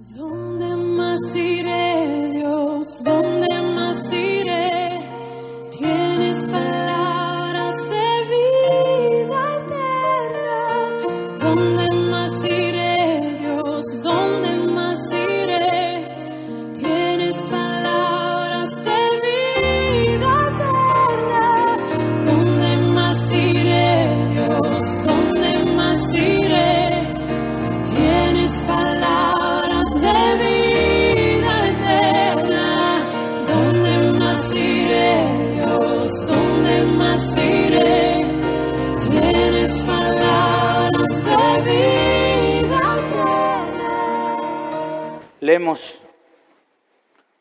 ¿Dónde más iré, Dios? ¿Dónde más iré? Tienes palabras de vida eterna. ¿Dónde más iré, Dios? ¿Dónde más iré? Tienes palabras de vida eterna. ¿Dónde más iré, Dios? ¿Dónde más iré? Tienes palabras de vida eterna. ¿Dónde más iré, Dios? ¿Dónde más iré? Tienes palabras de vida eterna. Leemos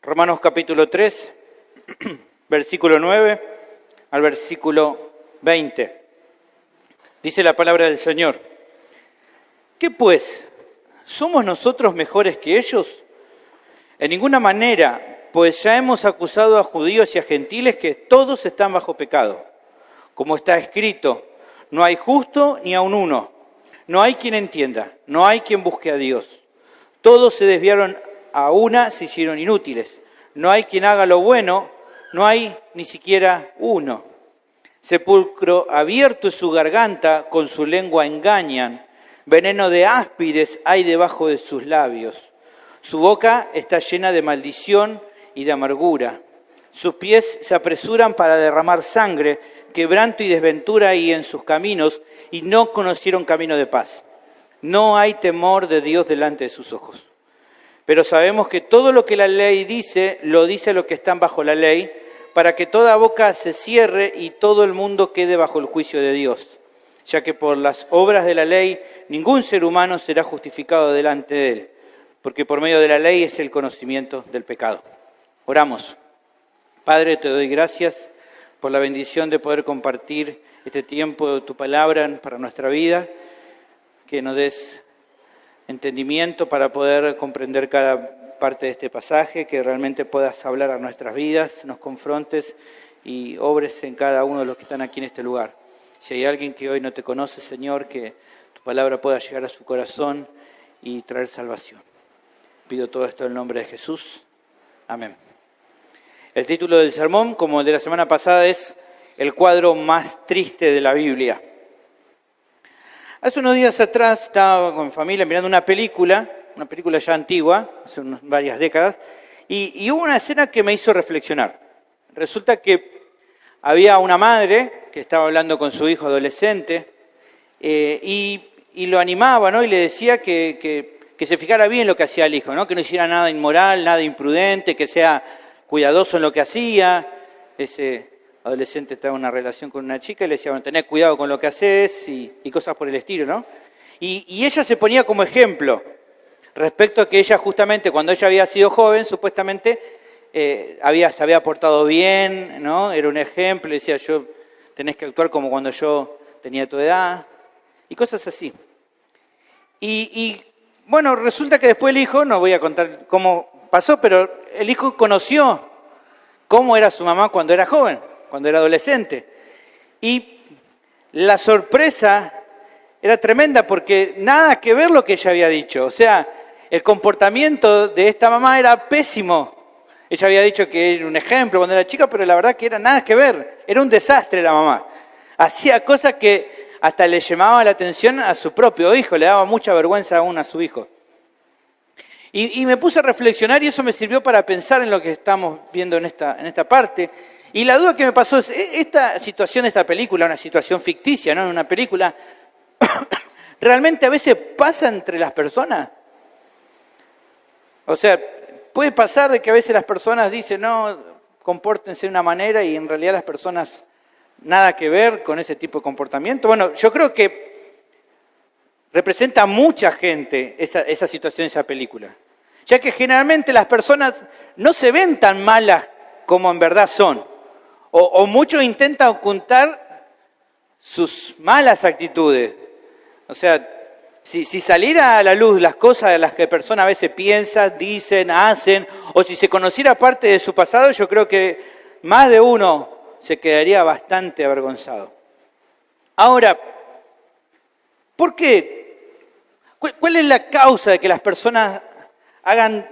Romanos capítulo 3, versículo 9 al versículo 20. Dice la palabra del Señor: ¿qué pues? ¿Somos nosotros mejores que ellos? En ninguna manera, pues ya hemos acusado a judíos y a gentiles que todos están bajo pecado. Como está escrito, no hay justo ni aun uno, no hay quien entienda, no hay quien busque a Dios. Todos se desviaron a una, se hicieron inútiles. No hay quien haga lo bueno, no hay ni siquiera uno. Sepulcro abierto es su garganta, con su lengua engañan. Veneno de áspides hay debajo de sus labios. Su boca está llena de maldición y de amargura. Sus pies se apresuran para derramar sangre, quebranto y desventura hay en sus caminos, y no conocieron camino de paz. No hay temor de Dios delante de sus ojos. Pero sabemos que todo lo que la ley dice, lo dice los que están bajo la ley, para que toda boca se cierre y todo el mundo quede bajo el juicio de Dios. Ya que por las obras de la ley ningún ser humano será justificado delante de él, porque por medio de la ley es el conocimiento del pecado. Oramos. Padre, te doy gracias por la bendición de poder compartir este tiempo de tu palabra para nuestra vida, que nos des entendimiento para poder comprender cada parte de este pasaje, que realmente puedas hablar a nuestras vidas, nos confrontes y obres en cada uno de los que están aquí en este lugar. Si hay alguien que hoy no te conoce, Señor, que tu palabra pueda llegar a su corazón y traer salvación. Pido todo esto en el nombre de Jesús. Amén. El título del sermón, como el de la semana pasada, es El cuadro más triste de la Biblia. Hace unos días atrás estaba con mi familia mirando una película ya antigua, hace varias décadas, y hubo una escena que me hizo reflexionar. Resulta que había una madre que estaba hablando con su hijo adolescente y lo animaba, ¿no? Y le decía que se fijara bien lo que hacía el hijo, ¿no? Que no hiciera nada inmoral, nada imprudente, que sea cuidadoso en lo que hacía. Ese adolescente estaba en una relación con una chica y le decía, bueno, tened cuidado con lo que haces y cosas por el estilo, ¿no? Y ella se ponía como ejemplo respecto a que ella justamente cuando ella había sido joven, supuestamente se había portado bien, ¿no? Era un ejemplo, decía yo, tenés que actuar como cuando yo tenía tu edad, y cosas así. Y bueno, resulta que después el hijo, no voy a contar cómo pasó, pero el hijo conoció cómo era su mamá cuando era joven, cuando era adolescente. Y la sorpresa era tremenda porque nada que ver lo que ella había dicho. O sea, el comportamiento de esta mamá era pésimo. Ella había dicho que era un ejemplo cuando era chica, pero la verdad que era nada que ver. Era un desastre la mamá. Hacía cosas que hasta le llamaban la atención a su propio hijo, le daba mucha vergüenza aún a su hijo. Y me puse a reflexionar y eso me sirvió para pensar en lo que estamos viendo en esta parte. Y la duda que me pasó es, esta situación de esta película, una situación ficticia, ¿no? Una película, ¿realmente a veces pasa entre las personas? O sea, puede pasar de que a veces las personas dicen, no, compórtense de una manera y en realidad las personas nada que ver con ese tipo de comportamiento. Bueno, yo creo que representa a mucha gente esa situación, esa película. Ya que generalmente las personas no se ven tan malas como en verdad son. O muchos intentan ocultar sus malas actitudes. O sea, si saliera a la luz las cosas de las que personas a veces piensan, dicen, hacen, o si se conociera parte de su pasado, yo creo que más de uno se quedaría bastante avergonzado. Ahora, ¿por qué? ¿Cuál es la causa de que las personas hagan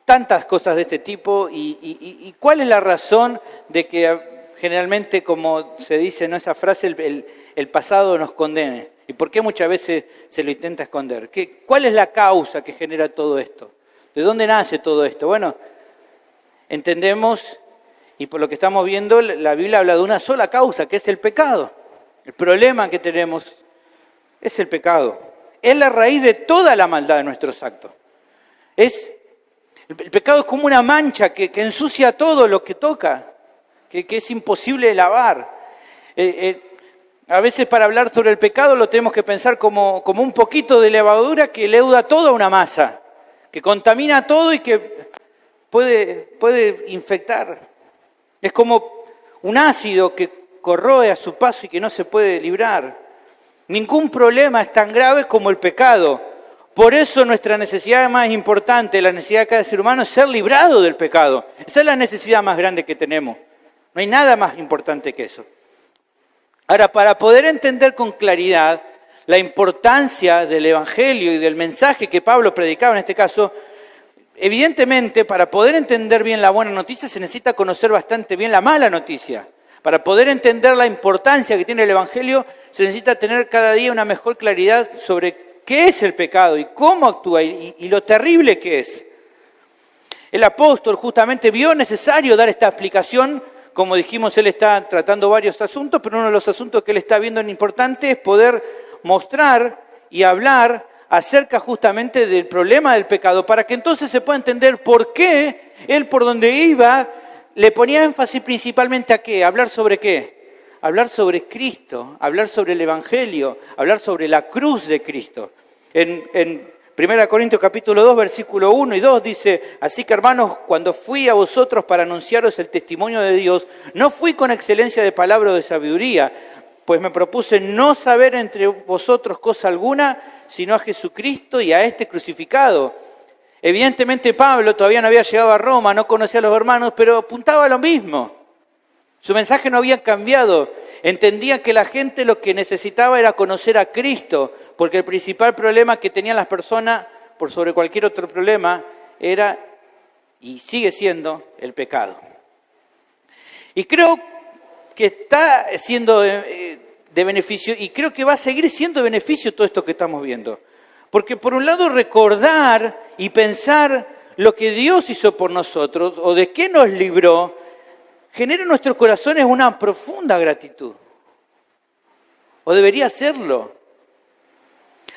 tantas cosas de este tipo y cuál es la razón de que generalmente, como se dice en esa frase, el pasado nos condene. ¿Y por qué muchas veces se lo intenta esconder? ¿Cuál es la causa que genera todo esto? ¿De dónde nace todo esto? Bueno, entendemos, y por lo que estamos viendo, la Biblia habla de una sola causa, que es el pecado. El problema que tenemos es el pecado. Es la raíz de toda la maldad de nuestros actos. El pecado es como una mancha que ensucia todo lo que toca, que es imposible de lavar. A veces para hablar sobre el pecado lo tenemos que pensar como un poquito de levadura que leuda toda una masa, que contamina todo y que puede infectar. Es como un ácido que corroe a su paso y que no se puede librar. Ningún problema es tan grave como el pecado. Por eso nuestra necesidad más importante, la necesidad de cada ser humano, es ser librado del pecado. Esa es la necesidad más grande que tenemos. No hay nada más importante que eso. Ahora, para poder entender con claridad la importancia del Evangelio y del mensaje que Pablo predicaba en este caso, evidentemente, para poder entender bien la buena noticia se necesita conocer bastante bien la mala noticia. Para poder entender la importancia que tiene el Evangelio, se necesita tener cada día una mejor claridad sobre qué es el pecado y cómo actúa y lo terrible que es. El apóstol justamente vio necesario dar esta explicación. Como dijimos, él está tratando varios asuntos, pero uno de los asuntos que él está viendo en importante es poder mostrar y hablar acerca justamente del problema del pecado, para que entonces se pueda entender por qué él, por donde iba, le ponía énfasis principalmente a qué, hablar sobre qué. Hablar sobre Cristo, hablar sobre el Evangelio, hablar sobre la cruz de Cristo. En 1 Corintios capítulo 2, versículo 1 y 2 dice: así que hermanos, cuando fui a vosotros para anunciaros el testimonio de Dios, no fui con excelencia de palabra o de sabiduría, pues me propuse no saber entre vosotros cosa alguna, sino a Jesucristo y a este crucificado. Evidentemente Pablo todavía no había llegado a Roma, no conocía a los hermanos, pero apuntaba a lo mismo. Su mensaje no había cambiado. Entendía que la gente lo que necesitaba era conocer a Cristo, porque el principal problema que tenían las personas, por sobre cualquier otro problema, era y sigue siendo el pecado. Y creo que está siendo de beneficio, y creo que va a seguir siendo de beneficio todo esto que estamos viendo. Porque por un lado recordar y pensar lo que Dios hizo por nosotros, o de qué nos libró, genera en nuestros corazones una profunda gratitud. O debería serlo.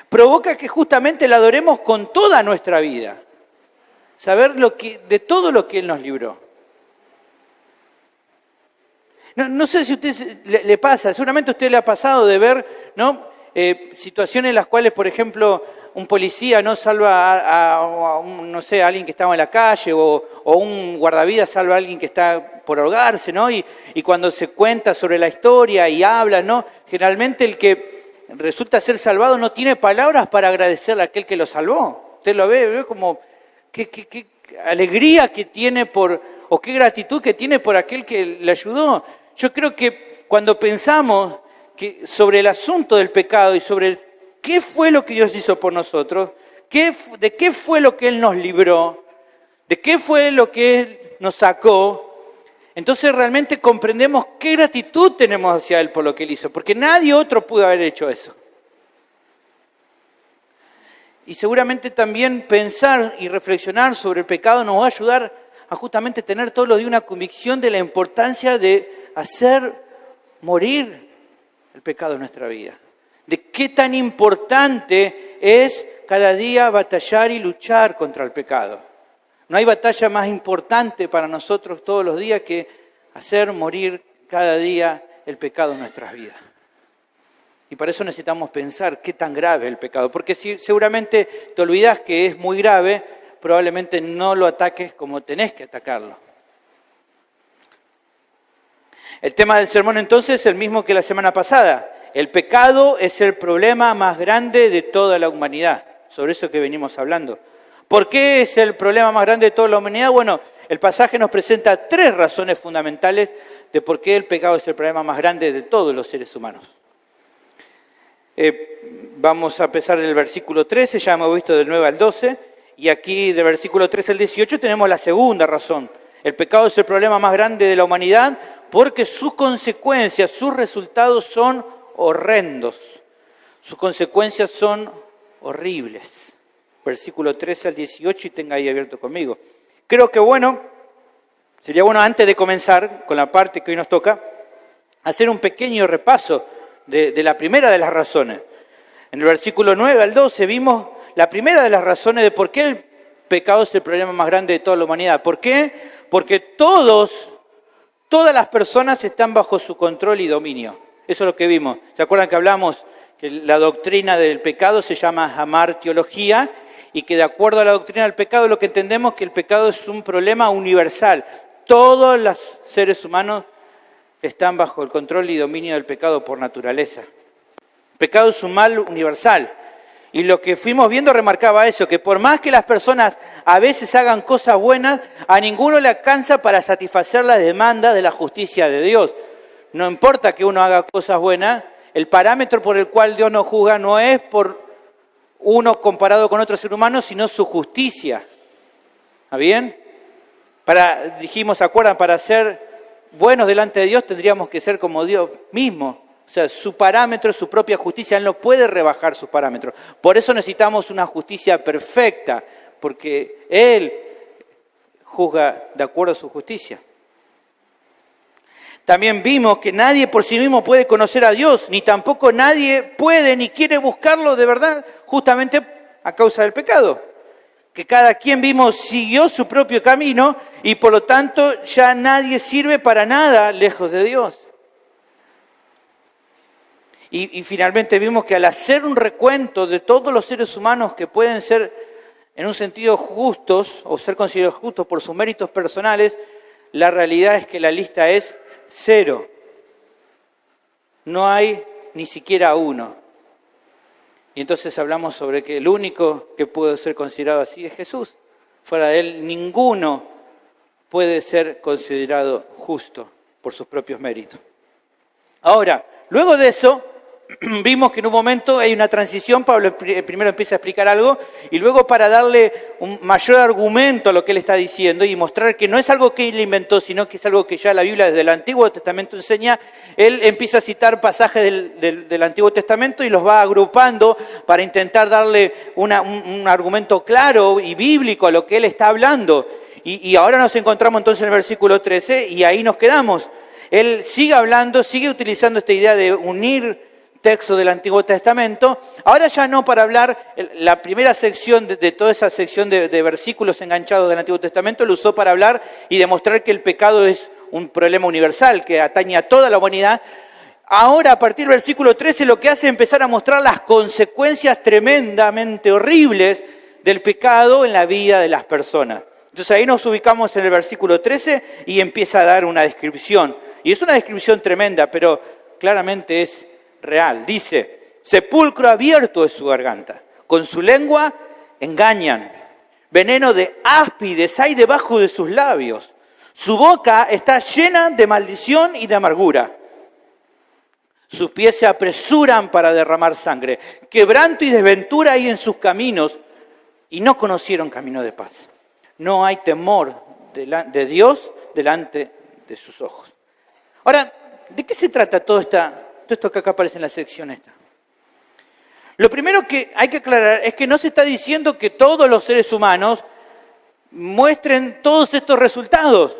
Provoca que justamente la adoremos con toda nuestra vida. Saber de todo lo que Él nos libró. No sé si a usted le pasa, seguramente a usted le ha pasado de ver, ¿no? Situaciones en las cuales, por ejemplo, un policía no salva a alguien que estaba en la calle, o un guardavidas salva a alguien que está por ahogarse, ¿no? Y cuando se cuenta sobre la historia y habla, ¿no? Generalmente el que resulta ser salvado no tiene palabras para agradecerle a aquel que lo salvó. Usted lo ve como qué alegría que tiene o qué gratitud que tiene por aquel que le ayudó. Yo creo que cuando pensamos sobre el asunto del pecado y sobre qué fue lo que Dios hizo por nosotros, de qué fue lo que Él nos libró, de qué fue lo que Él nos sacó, entonces realmente comprendemos qué gratitud tenemos hacia Él por lo que Él hizo, porque nadie otro pudo haber hecho eso. Y seguramente también pensar y reflexionar sobre el pecado nos va a ayudar a justamente tener todos los días una convicción de la importancia de hacer morir el pecado en nuestra vida. De qué tan importante es cada día batallar y luchar contra el pecado. No hay batalla más importante para nosotros todos los días que hacer morir cada día el pecado en nuestras vidas. Y para eso necesitamos pensar qué tan grave es el pecado. Porque si seguramente te olvidas que es muy grave, probablemente no lo ataques como tenés que atacarlo. El tema del sermón entonces es el mismo que la semana pasada. El pecado es el problema más grande de toda la humanidad. Sobre eso que venimos hablando. ¿Por qué es el problema más grande de toda la humanidad? Bueno, el pasaje nos presenta 3 razones fundamentales de por qué el pecado es el problema más grande de todos los seres humanos. Vamos a empezar en el versículo 13, ya hemos visto del 9 al 12, Y aquí, del versículo 13 al 18, tenemos la segunda razón. El pecado es el problema más grande de la humanidad porque sus consecuencias, sus resultados son horrendos. Sus consecuencias son horribles. Versículo 13 al 18, y tenga ahí abierto conmigo. Creo que sería bueno antes de comenzar con la parte que hoy nos toca, hacer un pequeño repaso de la primera de las razones. En el versículo 9 al 12 vimos la primera de las razones de por qué el pecado es el problema más grande de toda la humanidad. ¿Por qué? Porque todas las personas están bajo su control y dominio. Eso es lo que vimos. ¿Se acuerdan que hablamos que la doctrina del pecado se llama hamartiología? Y que de acuerdo a la doctrina del pecado lo que entendemos es que el pecado es un problema universal. Todos los seres humanos están bajo el control y dominio del pecado por naturaleza. El pecado es un mal universal. Y lo que fuimos viendo remarcaba eso, que por más que las personas a veces hagan cosas buenas, a ninguno le alcanza para satisfacer la demanda de la justicia de Dios. No importa que uno haga cosas buenas, el parámetro por el cual Dios nos juzga no es por uno comparado con otro ser humano, sino su justicia. ¿Está bien? Dijimos, ¿se acuerdan? Para ser buenos delante de Dios tendríamos que ser como Dios mismo. O sea, su parámetro, su propia justicia, Él no puede rebajar sus parámetros. Por eso necesitamos una justicia perfecta, porque Él juzga de acuerdo a su justicia. También vimos que nadie por sí mismo puede conocer a Dios, ni tampoco nadie puede ni quiere buscarlo de verdad, justamente a causa del pecado. Que cada quien siguió su propio camino y por lo tanto ya nadie sirve para nada lejos de Dios. Y finalmente vimos que al hacer un recuento de todos los seres humanos que pueden ser en un sentido justos o ser considerados justos por sus méritos personales, la realidad es que la lista es 0. No hay ni siquiera uno. Y entonces hablamos sobre que el único que puede ser considerado así es Jesús. Fuera de Él, ninguno puede ser considerado justo por sus propios méritos. Ahora, luego de eso, vimos que en un momento hay una transición. Pablo primero empieza a explicar algo y luego para darle un mayor argumento a lo que él está diciendo y mostrar que no es algo que él inventó, sino que es algo que ya la Biblia desde el Antiguo Testamento enseña, él empieza a citar pasajes del Antiguo Testamento y los va agrupando para intentar darle un argumento claro y bíblico a lo que él está hablando. Y ahora nos encontramos entonces en el versículo 13 y ahí nos quedamos. Él sigue hablando, sigue utilizando esta idea de unir texto del Antiguo Testamento, ahora ya no para hablar, la primera sección de toda esa sección de versículos enganchados del Antiguo Testamento, lo usó para hablar y demostrar que el pecado es un problema universal, que atañe a toda la humanidad. Ahora, a partir del versículo 13, lo que hace es empezar a mostrar las consecuencias tremendamente horribles del pecado en la vida de las personas. Entonces ahí nos ubicamos en el versículo 13 y empieza a dar una descripción. Y es una descripción tremenda, pero claramente es real. Dice, sepulcro abierto es su garganta, con su lengua engañan, veneno de áspides hay debajo de sus labios, su boca está llena de maldición y de amargura, sus pies se apresuran para derramar sangre, quebranto y desventura hay en sus caminos y no conocieron camino de paz. No hay temor de Dios delante de sus ojos. Ahora, ¿de qué se trata todo esto que acá aparece en la sección esta? Lo primero que hay que aclarar es que no se está diciendo que todos los seres humanos muestren todos estos resultados.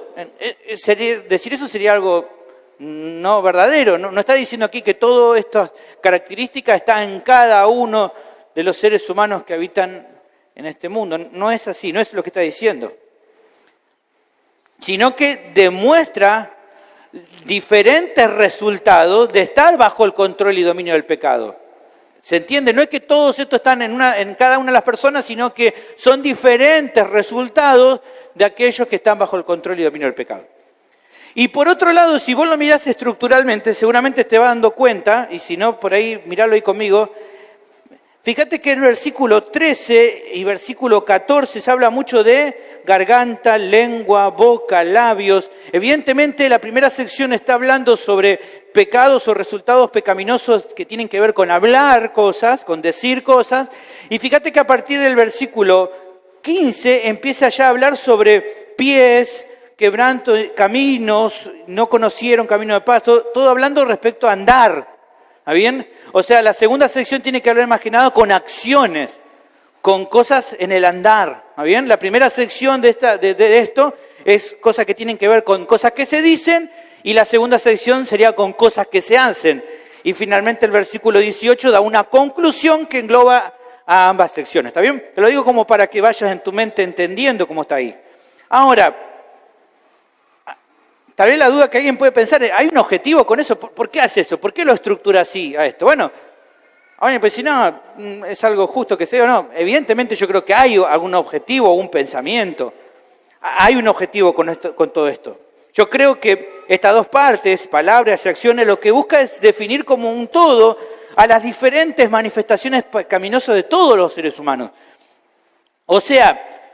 Decir eso sería algo no verdadero. No está diciendo aquí que todas estas características están en cada uno de los seres humanos que habitan en este mundo. No es así, no es lo que está diciendo. Sino que demuestra diferentes resultados de estar bajo el control y dominio del pecado. ¿Se entiende? No es que todos estos están en cada una de las personas, sino que son diferentes resultados de aquellos que están bajo el control y dominio del pecado. Y por otro lado, si vos lo mirás estructuralmente, seguramente te vas dando cuenta, y si no, por ahí, miralo ahí conmigo. Fíjate que en el versículo 13 y versículo 14 se habla mucho de garganta, lengua, boca, labios. Evidentemente la primera sección está hablando sobre pecados o resultados pecaminosos que tienen que ver con hablar cosas, con decir cosas. Y fíjate que a partir del versículo 15 empieza ya a hablar sobre pies, quebranto, caminos, no conocieron camino de paz, todo hablando respecto a andar. ¿Está bien? O sea, la segunda sección tiene que ver más que nada con acciones, con cosas en el andar. ¿Está bien? La primera sección de esto es cosas que tienen que ver con cosas que se dicen y la segunda sección sería con cosas que se hacen. Y finalmente el versículo 18 da una conclusión que engloba a ambas secciones. ¿Está bien? Te lo digo como para que vayas en tu mente entendiendo cómo está ahí. Ahora, tal vez la duda que alguien puede pensar es, ¿hay un objetivo con eso? ¿Por qué hace eso? ¿Por qué lo estructura así a esto? Bueno, ahora pues si no, es algo justo que sea o no. Evidentemente yo creo que hay algún objetivo o un pensamiento. Hay un objetivo con todo esto. Yo creo que estas dos partes, palabras y acciones, lo que busca es definir como un todo a las diferentes manifestaciones pecaminosas de todos los seres humanos. O sea,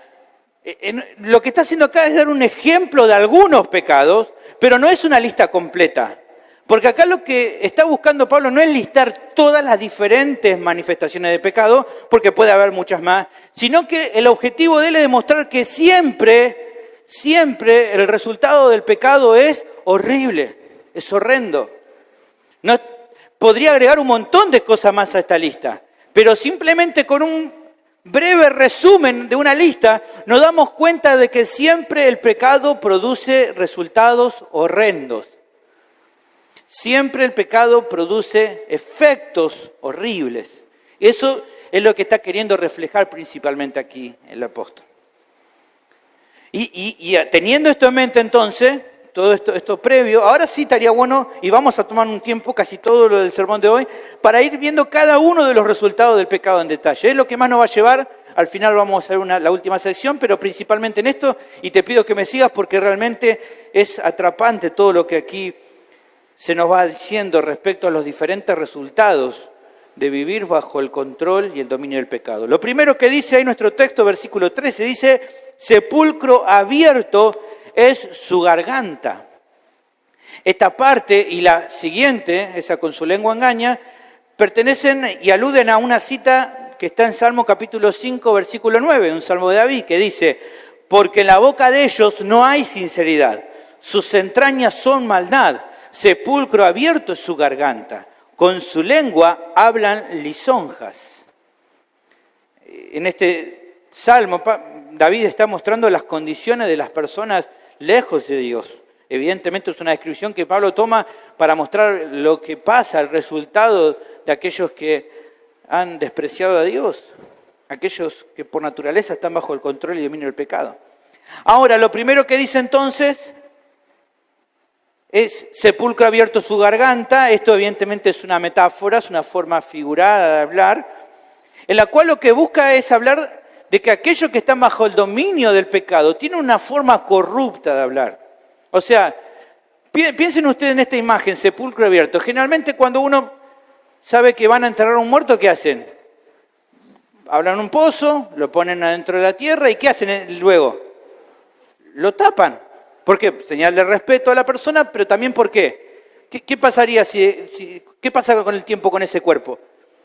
lo que está haciendo acá es dar un ejemplo de algunos pecados, pero no es una lista completa. Porque acá lo que está buscando Pablo no es listar todas las diferentes manifestaciones de pecado, porque puede haber muchas más, sino que el objetivo de él es demostrar que siempre el resultado del pecado es horrible, es horrendo. No, podría agregar un montón de cosas más a esta lista, pero simplemente con un breve resumen de una lista nos damos cuenta de que siempre el pecado produce resultados horrendos. Siempre el pecado produce efectos horribles. Eso es lo que está queriendo reflejar principalmente aquí el apóstol. Y teniendo esto en mente entonces, todo esto previo, ahora sí estaría bueno, y vamos a tomar un tiempo, casi todo lo del sermón de hoy, para ir viendo cada uno de los resultados del pecado en detalle. Es lo que más nos va a llevar, al final vamos a hacer la última sección, pero principalmente en esto, y te pido que me sigas porque realmente es atrapante todo lo que aquí se nos va diciendo respecto a los diferentes resultados de vivir bajo el control y el dominio del pecado. Lo primero que dice ahí nuestro texto, versículo 13, dice, sepulcro abierto es su garganta. Esta parte y la siguiente, esa con su lengua engaña, pertenecen y aluden a una cita que está en Salmo capítulo 5, versículo 9, un salmo de David, que dice, porque en la boca de ellos no hay sinceridad, sus entrañas son maldad, sepulcro abierto es su garganta. Con su lengua hablan lisonjas. En este salmo, David está mostrando las condiciones de las personas lejos de Dios. Evidentemente es una descripción que Pablo toma para mostrar lo que pasa, el resultado de aquellos que han despreciado a Dios, aquellos que por naturaleza están bajo el control y dominio del pecado. Ahora, lo primero que dice entonces es sepulcro abierto su garganta. Esto evidentemente es una metáfora, es una forma figurada de hablar, en la cual lo que busca es hablar de que aquellos que están bajo el dominio del pecado tienen una forma corrupta de hablar. O sea, piensen ustedes en esta imagen, sepulcro abierto. Generalmente cuando uno sabe que van a enterrar a un muerto, ¿qué hacen? Abran un pozo, lo ponen adentro de la tierra y ¿qué hacen luego? Lo tapan. ¿Por qué? Señal de respeto a la persona, pero también ¿por qué? ¿Qué pasaría qué pasa con el tiempo con ese cuerpo?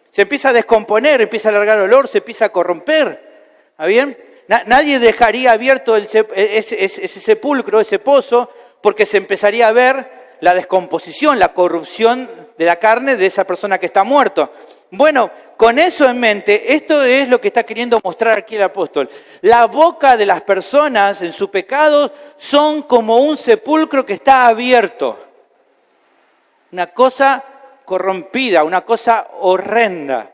Se empieza a descomponer, empieza a alargar olor, se empieza a corromper. ¿Está bien? Nadie dejaría abierto ese sepulcro, ese pozo, porque se empezaría a ver la descomposición, la corrupción de la carne de esa persona que está muerto. Bueno, con eso en mente, esto es lo que está queriendo mostrar aquí el apóstol. La boca de las personas en su pecado son como un sepulcro que está abierto. Una cosa corrompida, una cosa horrenda.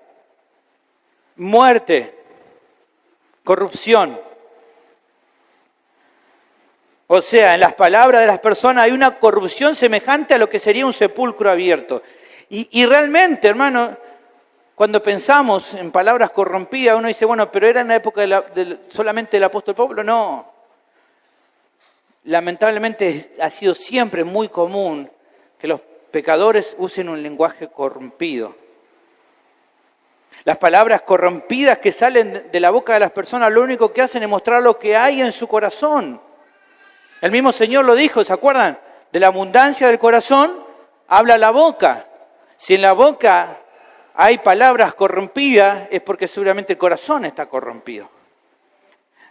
Muerte, corrupción. O sea, en las palabras de las personas hay una corrupción semejante a lo que sería un sepulcro abierto. Y realmente, hermano, cuando pensamos en palabras corrompidas, uno dice, bueno, pero era en la época solamente del apóstol Pablo. No. Lamentablemente ha sido siempre muy común que los pecadores usen un lenguaje corrompido. Las palabras corrompidas que salen de la boca de las personas lo único que hacen es mostrar lo que hay en su corazón. El mismo Señor lo dijo, ¿se acuerdan? De la abundancia del corazón habla la boca. Si en la boca hay palabras corrompidas, es porque seguramente el corazón está corrompido.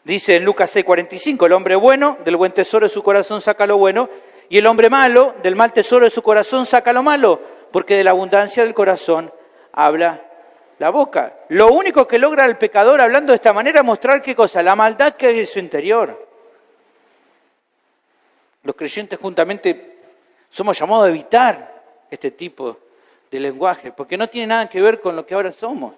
Dice en Lucas 6:45, el hombre bueno del buen tesoro de su corazón saca lo bueno, y el hombre malo del mal tesoro de su corazón saca lo malo, porque de la abundancia del corazón habla la boca. Lo único que logra el pecador hablando de esta manera es mostrar qué cosa, la maldad que hay en su interior. Los creyentes juntamente somos llamados a evitar este tipo de lenguaje, porque no tiene nada que ver con lo que ahora somos.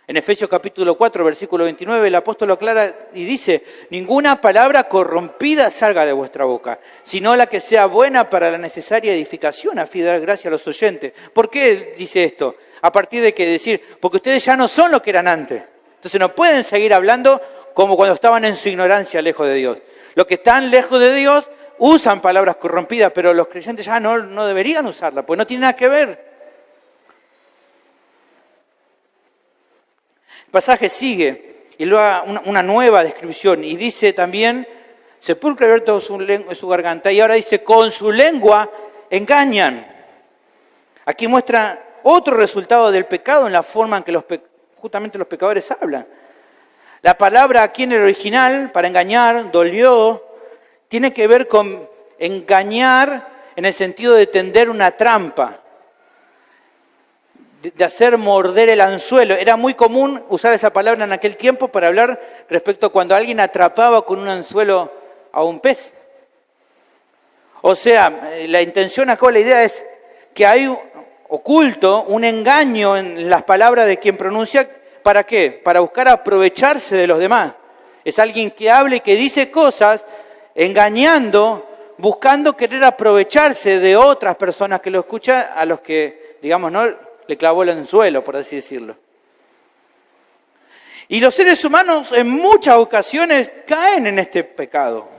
En Efesios capítulo 4, versículo 29, el apóstol aclara y dice, ninguna palabra corrompida salga de vuestra boca, sino la que sea buena para la necesaria edificación, a fin de dar gracia a los oyentes. ¿Por qué dice esto? A partir de que decir, porque ustedes ya no son lo que eran antes. Entonces no pueden seguir hablando como cuando estaban en su ignorancia lejos de Dios. Los que están lejos de Dios usan palabras corrompidas, pero los creyentes ya no deberían usarlas, pues no tiene nada que ver. El pasaje sigue y luego una nueva descripción y dice también, sepulcro abierto su garganta, y ahora dice, con su lengua engañan. Aquí muestra otro resultado del pecado en la forma en que justamente los pecadores hablan. La palabra aquí en el original, para engañar, dolió, tiene que ver con engañar en el sentido de tender una trampa, de hacer morder el anzuelo. Era muy común usar esa palabra en aquel tiempo para hablar respecto a cuando alguien atrapaba con un anzuelo a un pez. O sea, la intención acá, la idea es que hay oculto un engaño en las palabras de quien pronuncia. ¿Para qué? Para buscar aprovecharse de los demás. Es alguien que habla y que dice cosas engañando, buscando querer aprovecharse de otras personas que lo escuchan, a los que, digamos, no le clavó el anzuelo, por así decirlo. Y los seres humanos en muchas ocasiones caen en este pecado.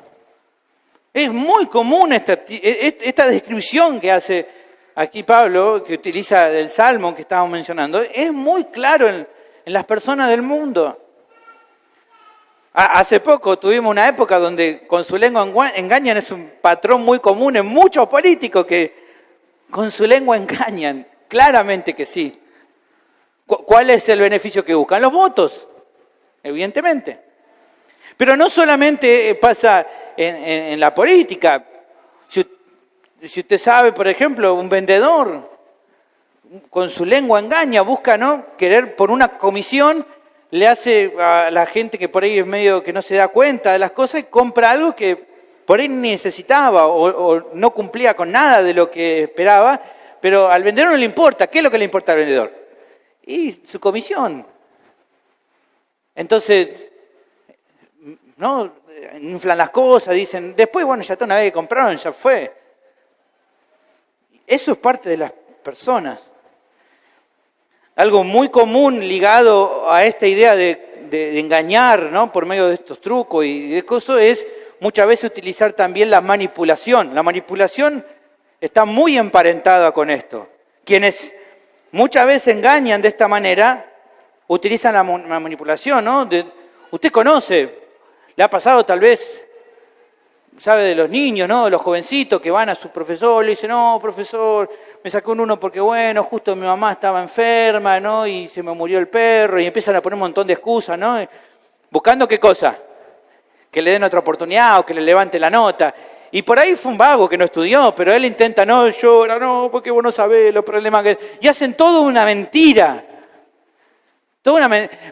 Es muy común esta descripción que hace aquí Pablo, que utiliza del Salmo que estábamos mencionando, es muy claro en las personas del mundo. Hace poco tuvimos una época donde con su lengua engañan, es un patrón muy común en muchos políticos que con su lengua engañan. Claramente que sí. ¿Cuál es el beneficio que buscan? Los votos, evidentemente. Pero no solamente pasa en la política. Si usted sabe, por ejemplo, un vendedor con su lengua engaña, busca, ¿no?, querer por una comisión, le hace a la gente que por ahí es medio que no se da cuenta de las cosas y compra algo que por ahí ni necesitaba o no cumplía con nada de lo que esperaba. Pero al vendedor no le importa. ¿Qué es lo que le importa al vendedor? Y su comisión. Entonces, ¿no?, inflan las cosas, dicen, después, bueno, ya está, una vez que compraron, ya fue. Eso es parte de las personas. Algo muy común ligado a esta idea de engañar, ¿no?, por medio de estos trucos y de cosas, es muchas veces utilizar también la manipulación. La manipulación está muy emparentada con esto. Quienes muchas veces engañan de esta manera, utilizan la manipulación, ¿no? Usted conoce, le ha pasado tal vez, sabe de los niños, ¿no?, de los jovencitos que van a su profesor, le dicen, no, profesor, me sacó un 1 porque, bueno, justo mi mamá estaba enferma, ¿no?, y se me murió el perro, y empiezan a poner un montón de excusas, ¿no? Buscando ¿qué cosa? Que le den otra oportunidad o que le levante la nota. Y por ahí fue un vago que no estudió, pero él intenta, no, llora, no, porque vos no sabés los problemas que... Y hacen todo una mentira.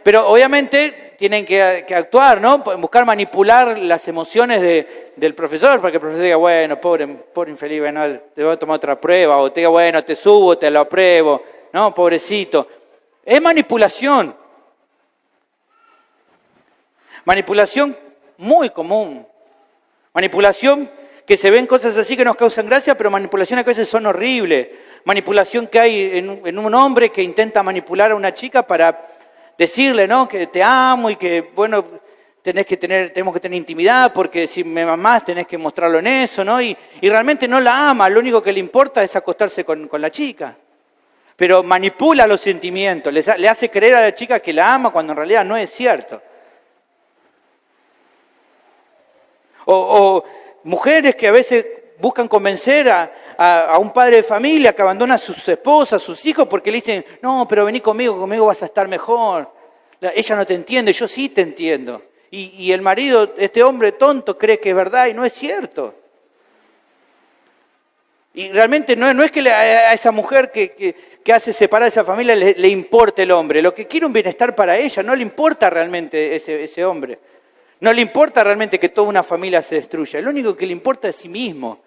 Pero obviamente tienen que actuar, ¿no? Buscar manipular las emociones del profesor, para que el profesor diga, bueno, pobre infeliz, bueno, te voy a tomar otra prueba, o te diga, bueno, te subo, te lo apruebo, ¿no? Pobrecito. Es manipulación. Manipulación muy común. Manipulación que se ven cosas así que nos causan gracia, pero manipulaciones que a veces son horribles. Manipulación que hay en un hombre que intenta manipular a una chica para decirle, ¿no?, que te amo y que, bueno, tenemos que tener intimidad porque si me amás tenés que mostrarlo en eso, ¿no? Y realmente no la ama, lo único que le importa es acostarse con la chica. Pero manipula los sentimientos, le hace creer a la chica que la ama cuando en realidad no es cierto. O mujeres que a veces buscan convencer a un padre de familia que abandona a sus esposas, a sus hijos, porque le dicen, no, pero vení conmigo vas a estar mejor. Ella no te entiende, yo sí te entiendo. y el marido, este hombre tonto, cree que es verdad y no es cierto. Y realmente no es que a esa mujer que hace separar a esa familia le importe el hombre. Lo que quiere un bienestar para ella, no le importa realmente ese hombre. No le importa realmente que toda una familia se destruya. Lo único que le importa es sí mismo.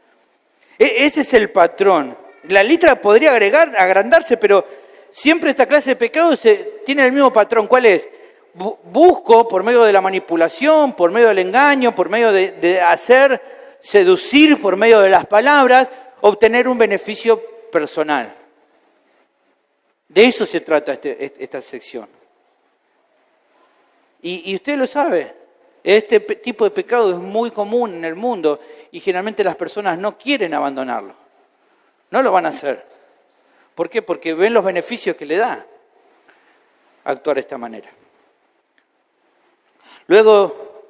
Ese es el patrón. La lista podría agrandarse, pero siempre esta clase de pecados tiene el mismo patrón. ¿Cuál es? Busco por medio de la manipulación, por medio del engaño, por medio de hacer seducir, por medio de las palabras, obtener un beneficio personal. De eso se trata esta sección. Y usted lo sabe, este tipo de pecado es muy común en el mundo y generalmente las personas no quieren abandonarlo. No lo van a hacer. ¿Por qué? Porque ven los beneficios que le da actuar de esta manera. Luego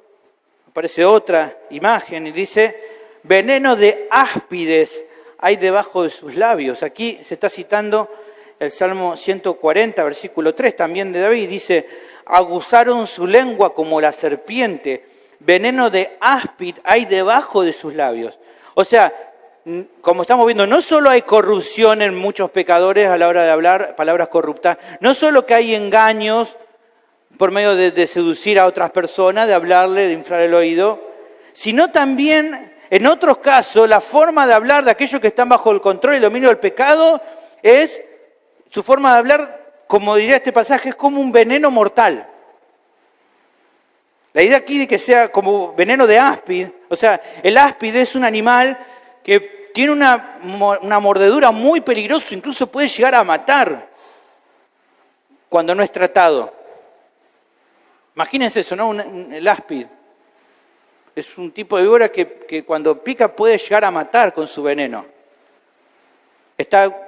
aparece otra imagen y dice, veneno de áspides hay debajo de sus labios. Aquí se está citando el Salmo 140, versículo 3, también de David. Dice, aguzaron su lengua como la serpiente, veneno de áspid hay debajo de sus labios. O sea, como estamos viendo, no solo hay corrupción en muchos pecadores a la hora de hablar palabras corruptas, no solo que hay engaños por medio de seducir a otras personas, de hablarle, de inflar el oído, sino también, en otros casos, la forma de hablar de aquellos que están bajo el control y el dominio del pecado es, su forma de hablar, como diría este pasaje, es como un veneno mortal. La idea aquí de que sea como veneno de áspid, o sea, el áspid es un animal que tiene una mordedura muy peligrosa, incluso puede llegar a matar cuando no es tratado. Imagínense eso, ¿no? El áspid. Es un tipo de víbora que cuando pica puede llegar a matar con su veneno.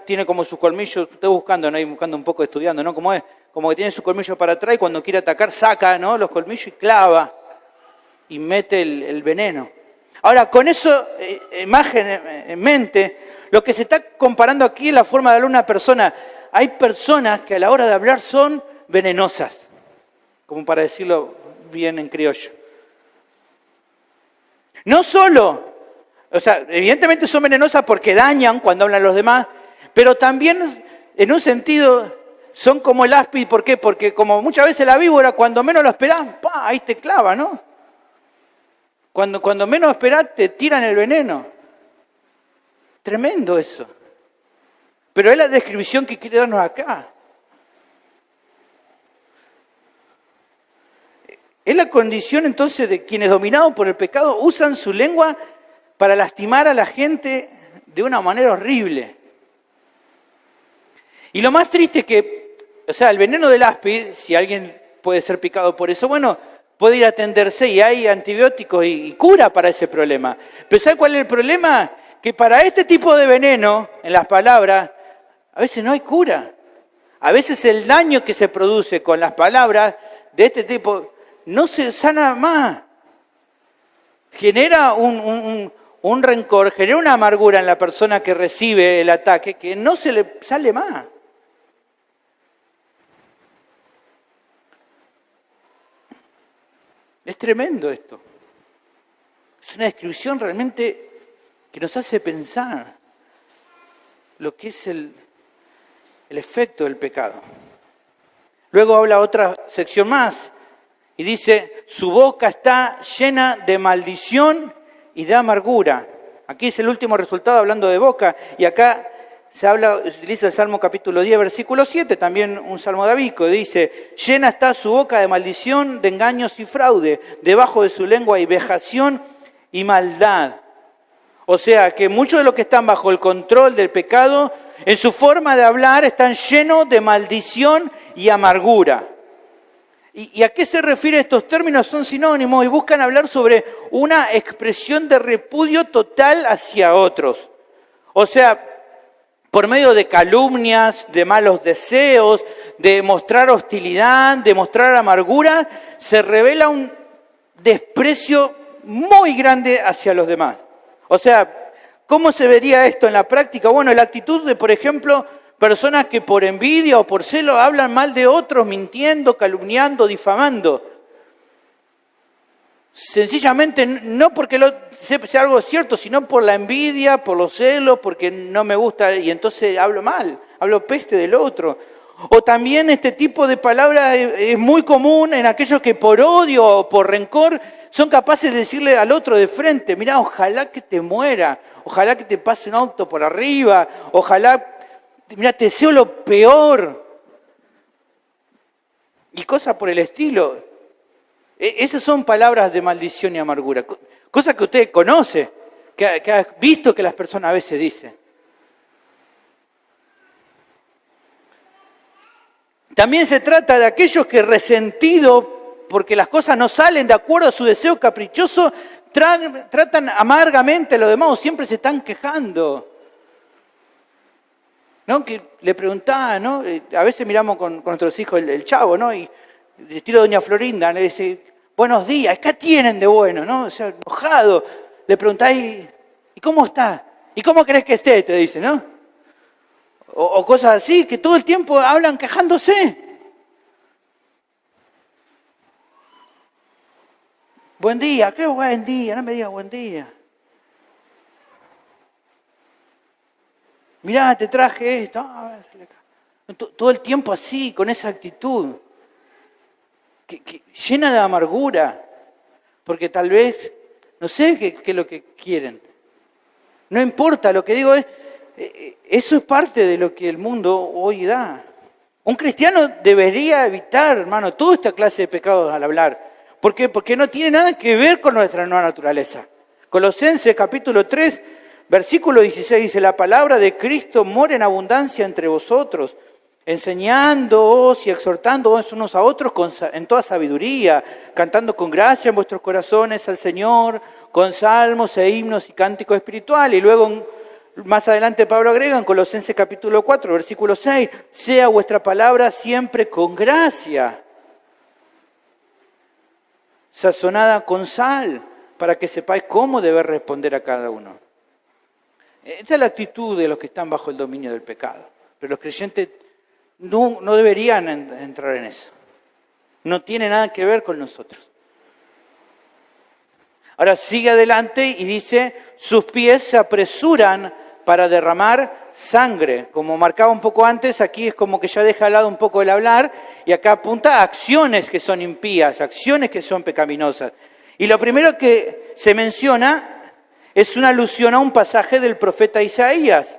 Tiene como sus colmillos, estoy buscando, ¿no? Buscando un poco, estudiando, ¿no? Como es, como que tiene sus colmillos para atrás y cuando quiere atacar saca, ¿no? Los colmillos y clava y mete el veneno. Ahora, con eso imagen en mente, lo que se está comparando aquí es la forma de hablar de una persona. Hay personas que a la hora de hablar son venenosas, como para decirlo bien en criollo. No solo, o sea, evidentemente son venenosas porque dañan cuando hablan los demás, pero también en un sentido son como el áspid. ¿Por qué? Porque como muchas veces la víbora, cuando menos lo esperás, ¡pah!, ahí te clava, ¿no? Cuando menos esperás te tiran el veneno. Tremendo eso. Pero es la descripción que quiere darnos acá. Es la condición entonces de quienes dominados por el pecado usan su lengua para lastimar a la gente de una manera horrible. Y lo más triste es que, o sea, el veneno del áspid, si alguien puede ser picado por eso, bueno, puede ir a atenderse y hay antibióticos y cura para ese problema. Pero ¿sabe cuál es el problema? Que para este tipo de veneno, en las palabras, a veces no hay cura. A veces el daño que se produce con las palabras de este tipo no se sana más. Genera un rencor, genera una amargura en la persona que recibe el ataque que no se le sale más. Es tremendo esto. Es una descripción realmente que nos hace pensar lo que es el efecto del pecado. Luego habla otra sección más y dice, su boca está llena de maldición y de amargura. Aquí es el último resultado hablando de boca y acá se utiliza el Salmo capítulo 10, versículo 7, también un salmo davídico, dice, llena está su boca de maldición, de engaños y fraude, debajo de su lengua hay vejación y maldad. O sea, que muchos de los que están bajo el control del pecado, en su forma de hablar, están llenos de maldición y amargura. ¿Y a qué se refieren estos términos? Son sinónimos y buscan hablar sobre una expresión de repudio total hacia otros. O sea, por medio de calumnias, de malos deseos, de mostrar hostilidad, de mostrar amargura, se revela un desprecio muy grande hacia los demás. O sea, ¿cómo se vería esto en la práctica? Bueno, la actitud de, por ejemplo, personas que por envidia o por celo hablan mal de otros, mintiendo, calumniando, difamando. Sencillamente no porque sea algo cierto, sino por la envidia, por los celos, porque no me gusta y entonces hablo mal, hablo peste del otro. O también este tipo de palabras es muy común en aquellos que por odio o por rencor son capaces de decirle al otro de frente, mirá, ojalá que te muera, ojalá que te pase un auto por arriba, ojalá, mirá, te deseo lo peor. Y cosas por el estilo. Esas son palabras de maldición y amargura, cosas que usted conoce, que ha visto que las personas a veces dicen. También se trata de aquellos que resentidos porque las cosas no salen de acuerdo a su deseo caprichoso, tratan amargamente a los demás o siempre se están quejando. ¿No? Que le preguntaba, ¿no? A veces miramos con nuestros hijos el Chavo, ¿no? Y de estilo Doña Florinda, le dice, buenos días, ¿qué tienen de bueno? ¿No? O sea, enojado. Le preguntáis, ¿y cómo está? ¿Y cómo crees que esté? Te dice, ¿no? O cosas así, que todo el tiempo hablan quejándose. Buen día, qué buen día, no me digas buen día. Mirá, te traje esto. Todo el tiempo así, con esa actitud. Que llena de amargura. Porque tal vez, no sé qué es lo que quieren. No importa, lo que digo es, eso es parte de lo que el mundo hoy da. Un cristiano debería evitar, hermano, toda esta clase de pecados al hablar. ¿Por qué? Porque no tiene nada que ver con nuestra nueva naturaleza. Colosenses capítulo 3, versículo 16 dice, la palabra de Cristo mora en abundancia entre vosotros, enseñándoos y exhortándoos unos a otros en toda sabiduría, cantando con gracia en vuestros corazones al Señor, con salmos e himnos y cánticos espirituales. Y luego más adelante Pablo agrega en Colosenses capítulo 4, versículo 6, sea vuestra palabra siempre con gracia, sazonada con sal, para que sepáis cómo deber responder a cada uno. Esta es la actitud de los que están bajo el dominio del pecado. Pero los creyentes no deberían entrar en eso. No tiene nada que ver con nosotros. Ahora sigue adelante y dice, sus pies se apresuran para derramar sangre. Como marcaba un poco antes, aquí es como que ya deja al lado un poco el hablar y acá apunta a acciones que son impías, acciones que son pecaminosas. Y lo primero que se menciona es una alusión a un pasaje del profeta Isaías,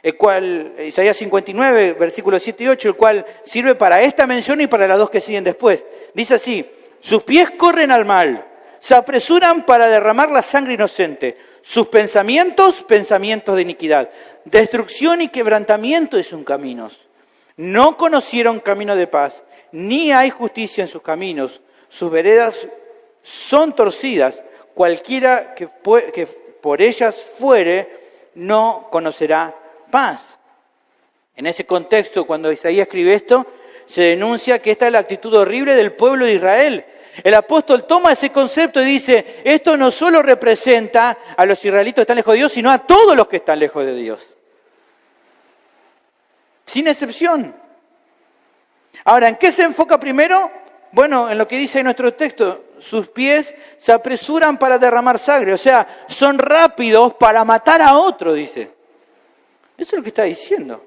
el cual, Isaías 59, versículos 7 y 8, el cual sirve para esta mención y para las dos que siguen después. Dice así, sus pies corren al mal, se apresuran para derramar la sangre inocente, sus pensamientos, pensamientos de iniquidad, destrucción y quebrantamiento de sus caminos. No conocieron camino de paz, ni hay justicia en sus caminos, sus veredas son torcidas, cualquiera que por ellas fuere, no conocerá paz. En ese contexto, cuando Isaías escribe esto, se denuncia que esta es la actitud horrible del pueblo de Israel. El apóstol toma ese concepto y dice, esto no solo representa a los israelitas que están lejos de Dios, sino a todos los que están lejos de Dios. Sin excepción. Ahora, ¿en qué se enfoca primero? Bueno, en lo que dice nuestro texto, sus pies se apresuran para derramar sangre, o sea, son rápidos para matar a otro, dice. Eso es lo que está diciendo.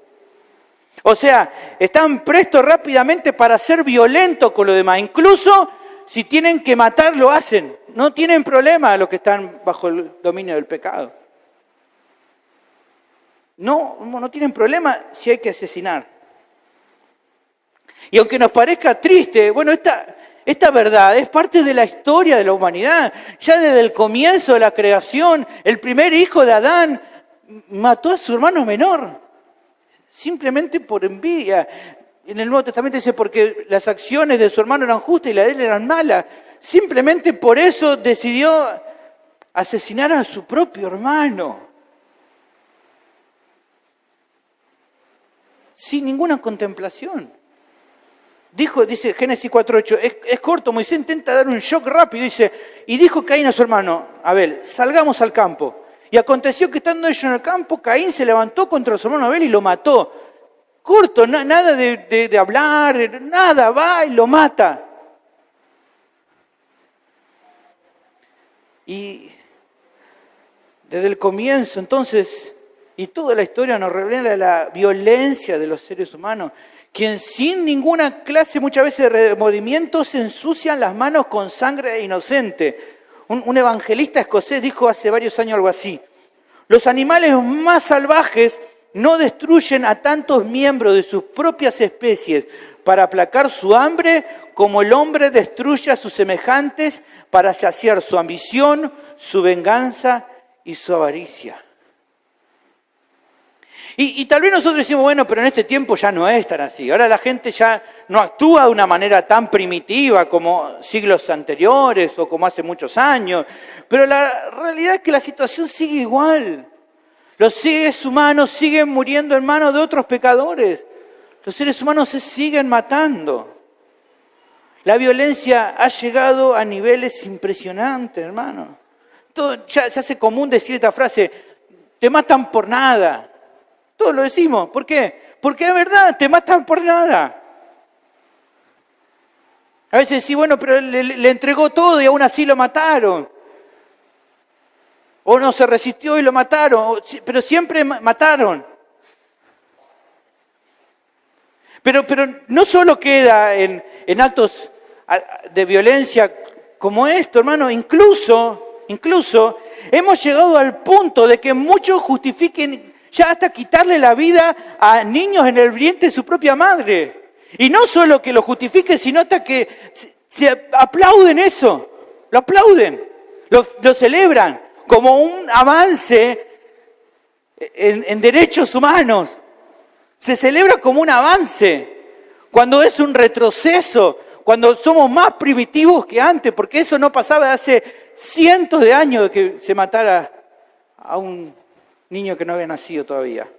O sea, están prestos rápidamente para ser violentos con los demás. Incluso si tienen que matar, lo hacen. No tienen problema los que están bajo el dominio del pecado. No tienen problema si hay que asesinar. Y aunque nos parezca triste, bueno, esta verdad es parte de la historia de la humanidad. Ya desde el comienzo de la creación, el primer hijo de Adán mató a su hermano menor, simplemente por envidia. En el Nuevo Testamento dice porque las acciones de su hermano eran justas y las de él eran malas. Simplemente por eso decidió asesinar a su propio hermano. Sin ninguna contemplación. Dice Génesis 4:8, es corto, Moisés intenta dar un shock rápido, dice, y dijo Caín a su hermano Abel, salgamos al campo. Y aconteció que estando ellos en el campo, Caín se levantó contra su hermano Abel y lo mató. Corto, nada de hablar, nada, va y lo mata. Y desde el comienzo, entonces, y toda la historia nos revela la violencia de los seres humanos, quien sin ninguna clase muchas veces de remordimiento se ensucian las manos con sangre inocente. Un evangelista escocés dijo hace varios años algo así: los animales más salvajes no destruyen a tantos miembros de sus propias especies para aplacar su hambre como el hombre destruye a sus semejantes para saciar su ambición, su venganza y su avaricia. Y tal vez nosotros decimos, bueno, pero en este tiempo ya no es tan así. Ahora la gente ya no actúa de una manera tan primitiva como siglos anteriores o como hace muchos años. Pero la realidad es que la situación sigue igual. Los seres humanos siguen muriendo en manos de otros pecadores. Los seres humanos se siguen matando. La violencia ha llegado a niveles impresionantes, hermano. Ya se hace común decir esta frase: te matan por nada. Todos lo decimos. ¿Por qué? Porque es verdad, te matan por nada. A veces sí, bueno, pero le entregó todo y aún así lo mataron. O no se resistió y lo mataron. Pero siempre mataron. Pero no solo queda en actos de violencia como esto, hermano. Incluso hemos llegado al punto de que muchos justifiquen ya hasta quitarle la vida a niños en el vientre de su propia madre. Y no solo que lo justifiquen, sino hasta que se aplauden eso. Lo aplauden, lo celebran como un avance en derechos humanos. Se celebra como un avance, cuando es un retroceso, cuando somos más primitivos que antes, porque eso no pasaba hace cientos de años de que se matara a un niño que no había nacido todavía.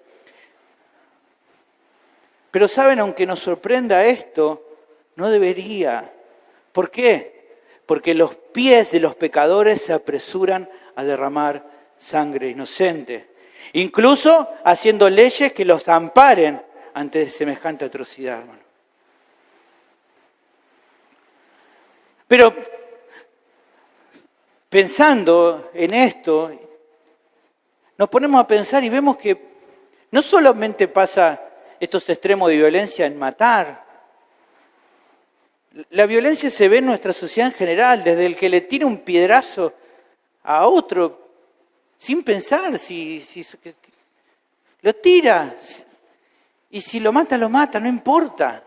Pero saben, aunque nos sorprenda esto, no debería. ¿Por qué? Porque los pies de los pecadores se apresuran a derramar sangre inocente, incluso haciendo leyes que los amparen ante semejante atrocidad, hermano. Pero pensando en esto, nos ponemos a pensar y vemos que no solamente pasa estos extremos de violencia en matar. La violencia se ve en nuestra sociedad en general, desde el que le tira un piedrazo a otro sin pensar si lo tira. Y si lo mata, no importa.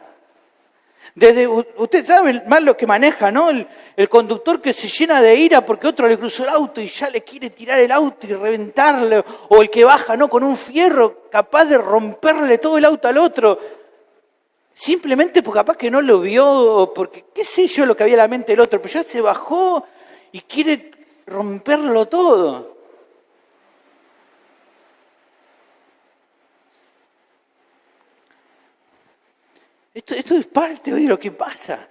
Desde, usted sabe más lo que maneja, ¿no? El conductor que se llena de ira porque otro le cruzó el auto y ya le quiere tirar el auto y reventarle. O el que baja, ¿no? Con un fierro capaz de romperle todo el auto al otro. Simplemente porque capaz que no lo vio o porque qué sé yo lo que había en la mente del otro. Pero ya se bajó y quiere romperlo todo. Esto es parte hoy de lo que pasa.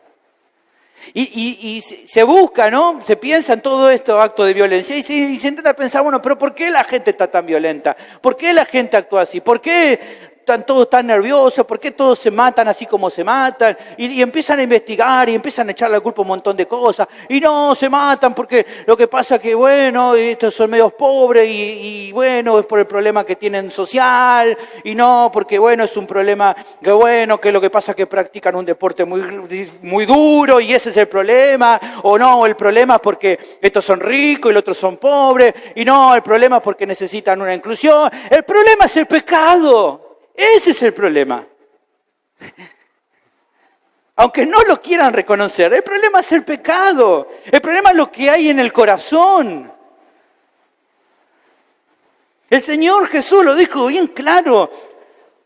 Y se busca, ¿no? Se piensa en todo esto actos de violencia y se intenta pensar, bueno, pero ¿por qué la gente está tan violenta? ¿Por qué la gente actúa así? ¿Por qué están todos tan nerviosos? ¿Por qué todos se matan así como se matan? Y empiezan a investigar y empiezan a echar la culpa a un montón de cosas. Y no, se matan porque lo que pasa que, bueno, estos son medios pobres y bueno, es por el problema que tienen social. Y no, porque, bueno, es un problema que, bueno, que lo que pasa es que practican un deporte muy duro y ese es el problema. O no, el problema es porque estos son ricos y los otros son pobres. Y no, el problema es porque necesitan una inclusión. El problema es el pecado. Ese es el problema. Aunque no lo quieran reconocer, el problema es el pecado. El problema es lo que hay en el corazón. El Señor Jesús lo dijo bien claro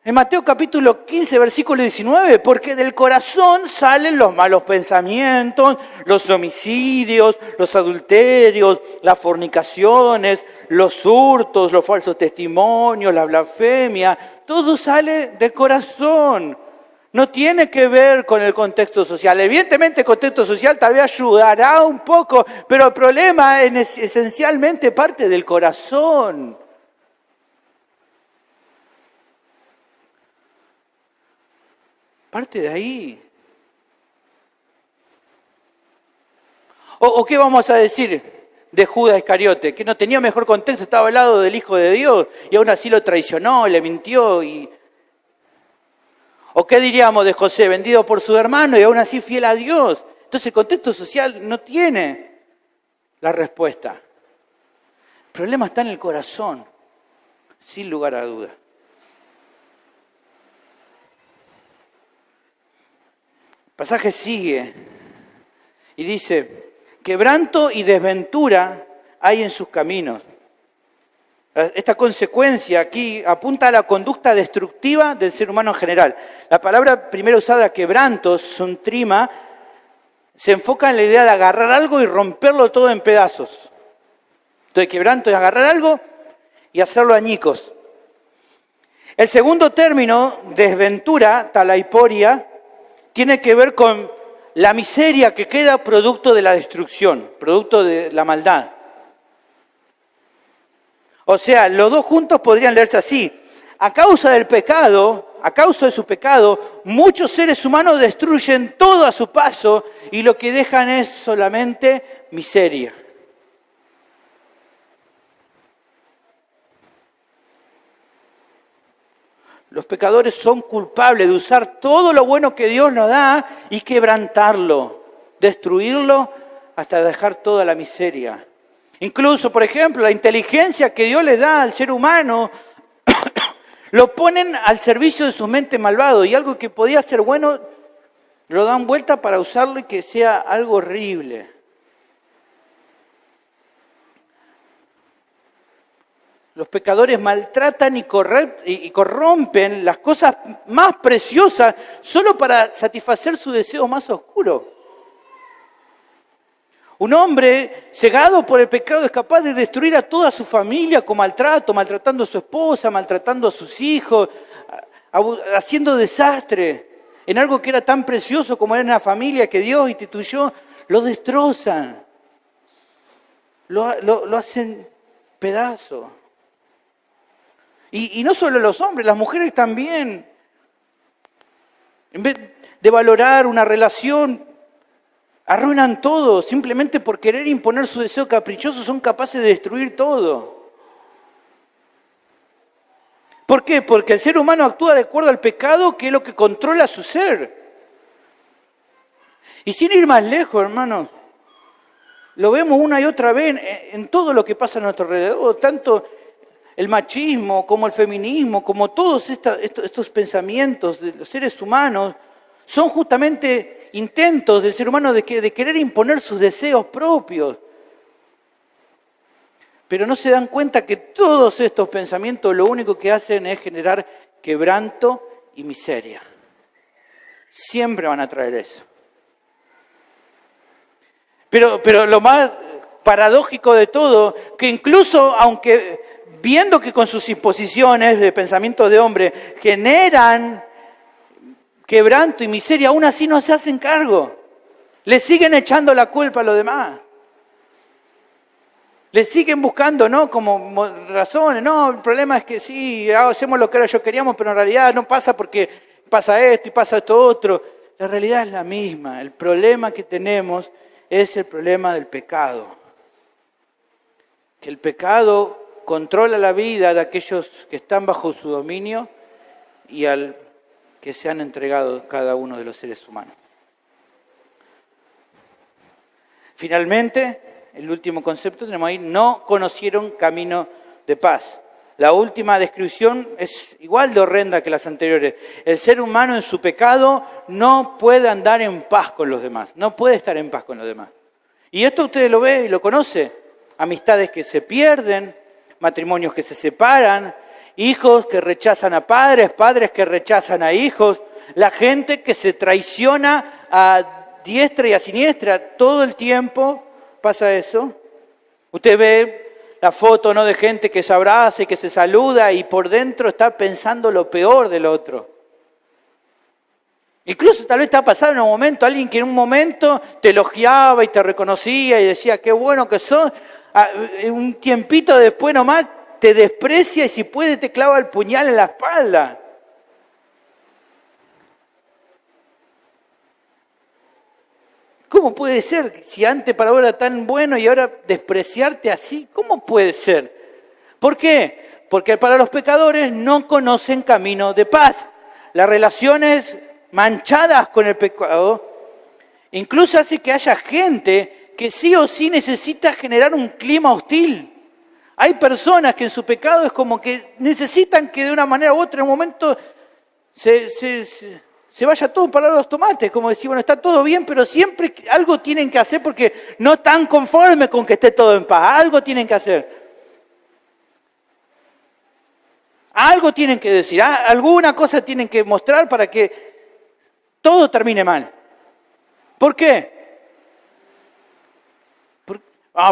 en Mateo capítulo 15, versículo 19, porque del corazón salen los malos pensamientos, los homicidios, los adulterios, las fornicaciones, los hurtos, los falsos testimonios, la blasfemia. Todo sale del corazón. No tiene que ver con el contexto social. Evidentemente el contexto social tal vez ayudará un poco, pero el problema es esencialmente parte del corazón. Parte de ahí. ¿O qué vamos a decir? de Judas Iscariote, que no tenía mejor contexto, estaba al lado del Hijo de Dios y aún así lo traicionó, le mintió. ¿O qué diríamos de José, vendido por su hermano y aún así fiel a Dios? Entonces el contexto social no tiene la respuesta. El problema está en el corazón, sin lugar a duda. El pasaje sigue y dice, quebranto y desventura hay en sus caminos. Esta consecuencia aquí apunta a la conducta destructiva del ser humano en general. La palabra primero usada, quebranto, suntrima, se enfoca en la idea de agarrar algo y romperlo todo en pedazos. Entonces, quebranto es agarrar algo y hacerlo añicos. El segundo término, desventura, talaiporia, tiene que ver con la miseria que queda producto de la destrucción, producto de la maldad. O sea, los dos juntos podrían leerse así. A causa del pecado, a causa de su pecado, muchos seres humanos destruyen todo a su paso y lo que dejan es solamente miseria. Los pecadores son culpables de usar todo lo bueno que Dios nos da y quebrantarlo, destruirlo hasta dejar toda la miseria. Incluso, por ejemplo, la inteligencia que Dios le da al ser humano lo ponen al servicio de su mente malvado y algo que podía ser bueno lo dan vuelta para usarlo y que sea algo horrible. Los pecadores maltratan y corrompen las cosas más preciosas solo para satisfacer su deseo más oscuro. Un hombre cegado por el pecado es capaz de destruir a toda su familia con maltrato, maltratando a su esposa, maltratando a sus hijos, haciendo desastre en algo que era tan precioso como era una familia que Dios instituyó. Lo destrozan, lo hacen pedazos. Y no solo los hombres, las mujeres también. En vez de valorar una relación, arruinan todo. Simplemente por querer imponer su deseo caprichoso son capaces de destruir todo. ¿Por qué? Porque el ser humano actúa de acuerdo al pecado, que es lo que controla su ser. Y sin ir más lejos, hermanos, lo vemos una y otra vez en todo lo que pasa a nuestro alrededor, tanto el machismo, como el feminismo, como todos estos pensamientos de los seres humanos, son justamente intentos del ser humano de querer imponer sus deseos propios. Pero no se dan cuenta que todos estos pensamientos lo único que hacen es generar quebranto y miseria. Siempre van a traer eso. Pero lo más paradójico de todo, que incluso aunque viendo que con sus imposiciones de pensamiento de hombre generan quebranto y miseria, aún así no se hacen cargo. Le siguen echando la culpa a los demás. Le siguen buscando, ¿no? Como razones. No, el problema es que sí, hacemos lo que ahora yo queríamos, pero en realidad no pasa porque pasa esto y pasa esto otro. La realidad es la misma. El problema que tenemos es el problema del pecado. Que el pecado controla la vida de aquellos que están bajo su dominio y al que se han entregado cada uno de los seres humanos. Finalmente, el último concepto tenemos ahí, no conocieron camino de paz. La última descripción es igual de horrenda que las anteriores. El ser humano en su pecado no puede andar en paz con los demás, no puede estar en paz con los demás. Y esto ustedes lo ven y lo conocen. Amistades que se pierden, matrimonios que se separan, hijos que rechazan a padres, padres que rechazan a hijos, la gente que se traiciona a diestra y a siniestra. Todo el tiempo pasa eso. Usted ve la foto, ¿no?, de gente que se abraza y que se saluda y por dentro está pensando lo peor del otro. Incluso tal vez te ha pasado en un momento alguien que en un momento te elogiaba y te reconocía y decía qué bueno que sos. Un tiempito después nomás te desprecia y si puede te clava el puñal en la espalda. ¿Cómo puede ser? Si antes para vos era tan bueno y ahora despreciarte así, ¿cómo puede ser? ¿Por qué? Porque para los pecadores no conocen camino de paz. Las relaciones manchadas con el pecado incluso hace que haya gente que sí o sí necesita generar un clima hostil. Hay personas que en su pecado es como que necesitan que de una manera u otra en un momento se vaya todo para los tomates, como decir, bueno, está todo bien, pero siempre algo tienen que hacer porque no están conformes con que esté todo en paz, algo tienen que hacer. Algo tienen que decir, alguna cosa tienen que mostrar para que todo termine mal. ¿Por qué?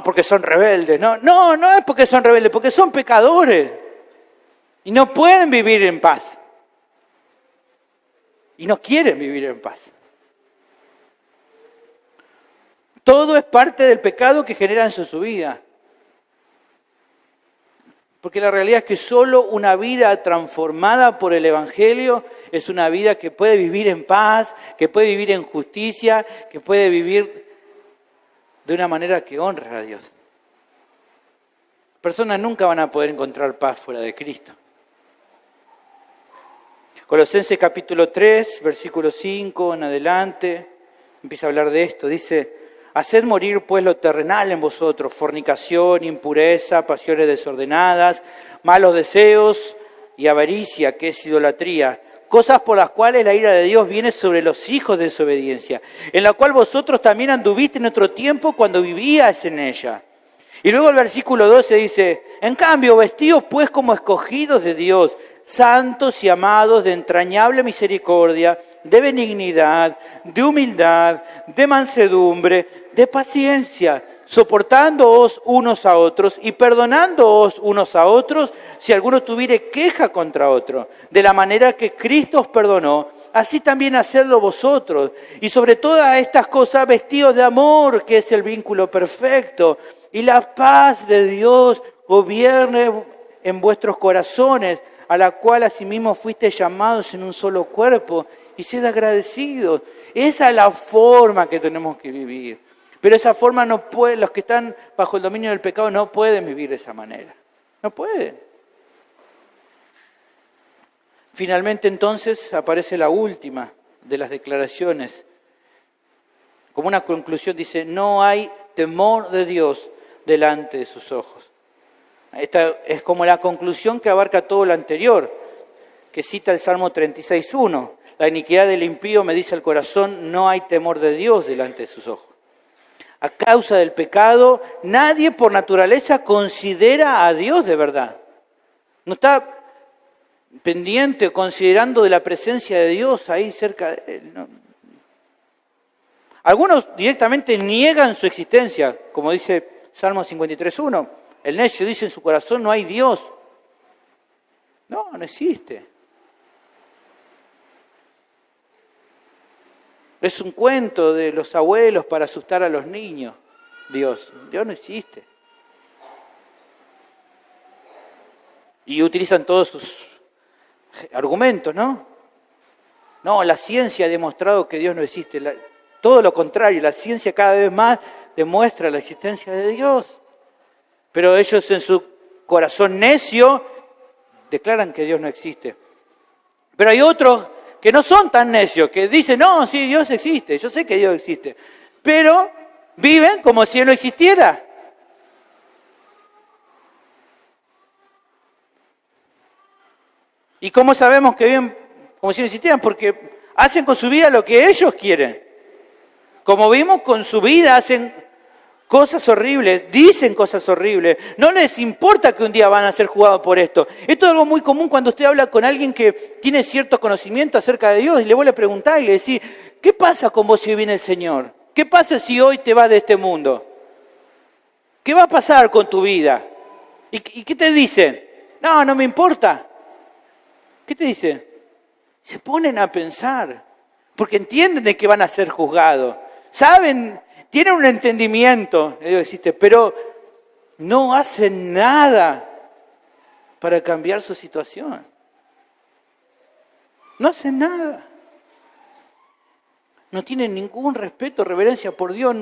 Porque son rebeldes. No es porque son rebeldes, porque son pecadores. Y no pueden vivir en paz. Y no quieren vivir en paz. Todo es parte del pecado que generan en su vida. Porque la realidad es que solo una vida transformada por el Evangelio es una vida que puede vivir en paz, que puede vivir en justicia, que puede vivir de una manera que honra a Dios. Personas nunca van a poder encontrar paz fuera de Cristo. Colosenses capítulo 3, versículo 5 en adelante, empieza a hablar de esto. Dice, haced morir pues lo terrenal en vosotros, fornicación, impureza, pasiones desordenadas, malos deseos y avaricia, que es idolatría. Cosas por las cuales la ira de Dios viene sobre los hijos de desobediencia, en la cual vosotros también anduviste en otro tiempo cuando vivíais en ella. Y luego el versículo 12 dice, en cambio, vestidos pues como escogidos de Dios, santos y amados de entrañable misericordia, de benignidad, de humildad, de mansedumbre, de paciencia, soportándoos unos a otros y perdonándoos unos a otros si alguno tuviere queja contra otro. De la manera que Cristo os perdonó, así también hacedlo vosotros. Y sobre todas estas cosas vestidos de amor, que es el vínculo perfecto, y la paz de Dios gobierne en vuestros corazones, a la cual asimismo fuiste llamados en un solo cuerpo, y sed agradecidos. Esa es la forma que tenemos que vivir. Pero esa forma no puede, los que están bajo el dominio del pecado no pueden vivir de esa manera. No pueden. Finalmente entonces aparece la última de las declaraciones. Como una conclusión dice, no hay temor de Dios delante de sus ojos. Esta es como la conclusión que abarca todo lo anterior, que cita el Salmo 36:1. La iniquidad del impío, me dice el corazón, no hay temor de Dios delante de sus ojos. A causa del pecado, nadie por naturaleza considera a Dios de verdad. No está pendiente, considerando de la presencia de Dios ahí cerca de él. No. Algunos directamente niegan su existencia, como dice Salmo 53:1. El necio dice en su corazón, no hay Dios. No existe. Es un cuento de los abuelos para asustar a los niños. Dios no existe. Y utilizan todos sus argumentos, ¿no? No, la ciencia ha demostrado que Dios no existe. Todo lo contrario, la ciencia cada vez más demuestra la existencia de Dios. Pero ellos en su corazón necio declaran que Dios no existe. Pero hay otros que no son tan necios, que dicen, no, sí, Dios existe, yo sé que Dios existe. Pero viven como si Él no existiera. ¿Y cómo sabemos que viven como si no existieran? Porque hacen con su vida lo que ellos quieren. Como vimos, con su vida hacen cosas horribles, dicen cosas horribles. No les importa que un día van a ser juzgados por esto. Esto es algo muy común cuando usted habla con alguien que tiene cierto conocimiento acerca de Dios y le vuelve a preguntar y le decís, ¿qué pasa con vos si viene el Señor? ¿Qué pasa si hoy te vas de este mundo? ¿Qué va a pasar con tu vida? ¿Y qué te dicen? No me importa. ¿Qué te dicen? Se ponen a pensar, porque entienden de que van a ser juzgados. Saben, tienen un entendimiento de Dios existe, pero no hacen nada para cambiar su situación. No hacen nada. No tienen ningún respeto, reverencia por Dios.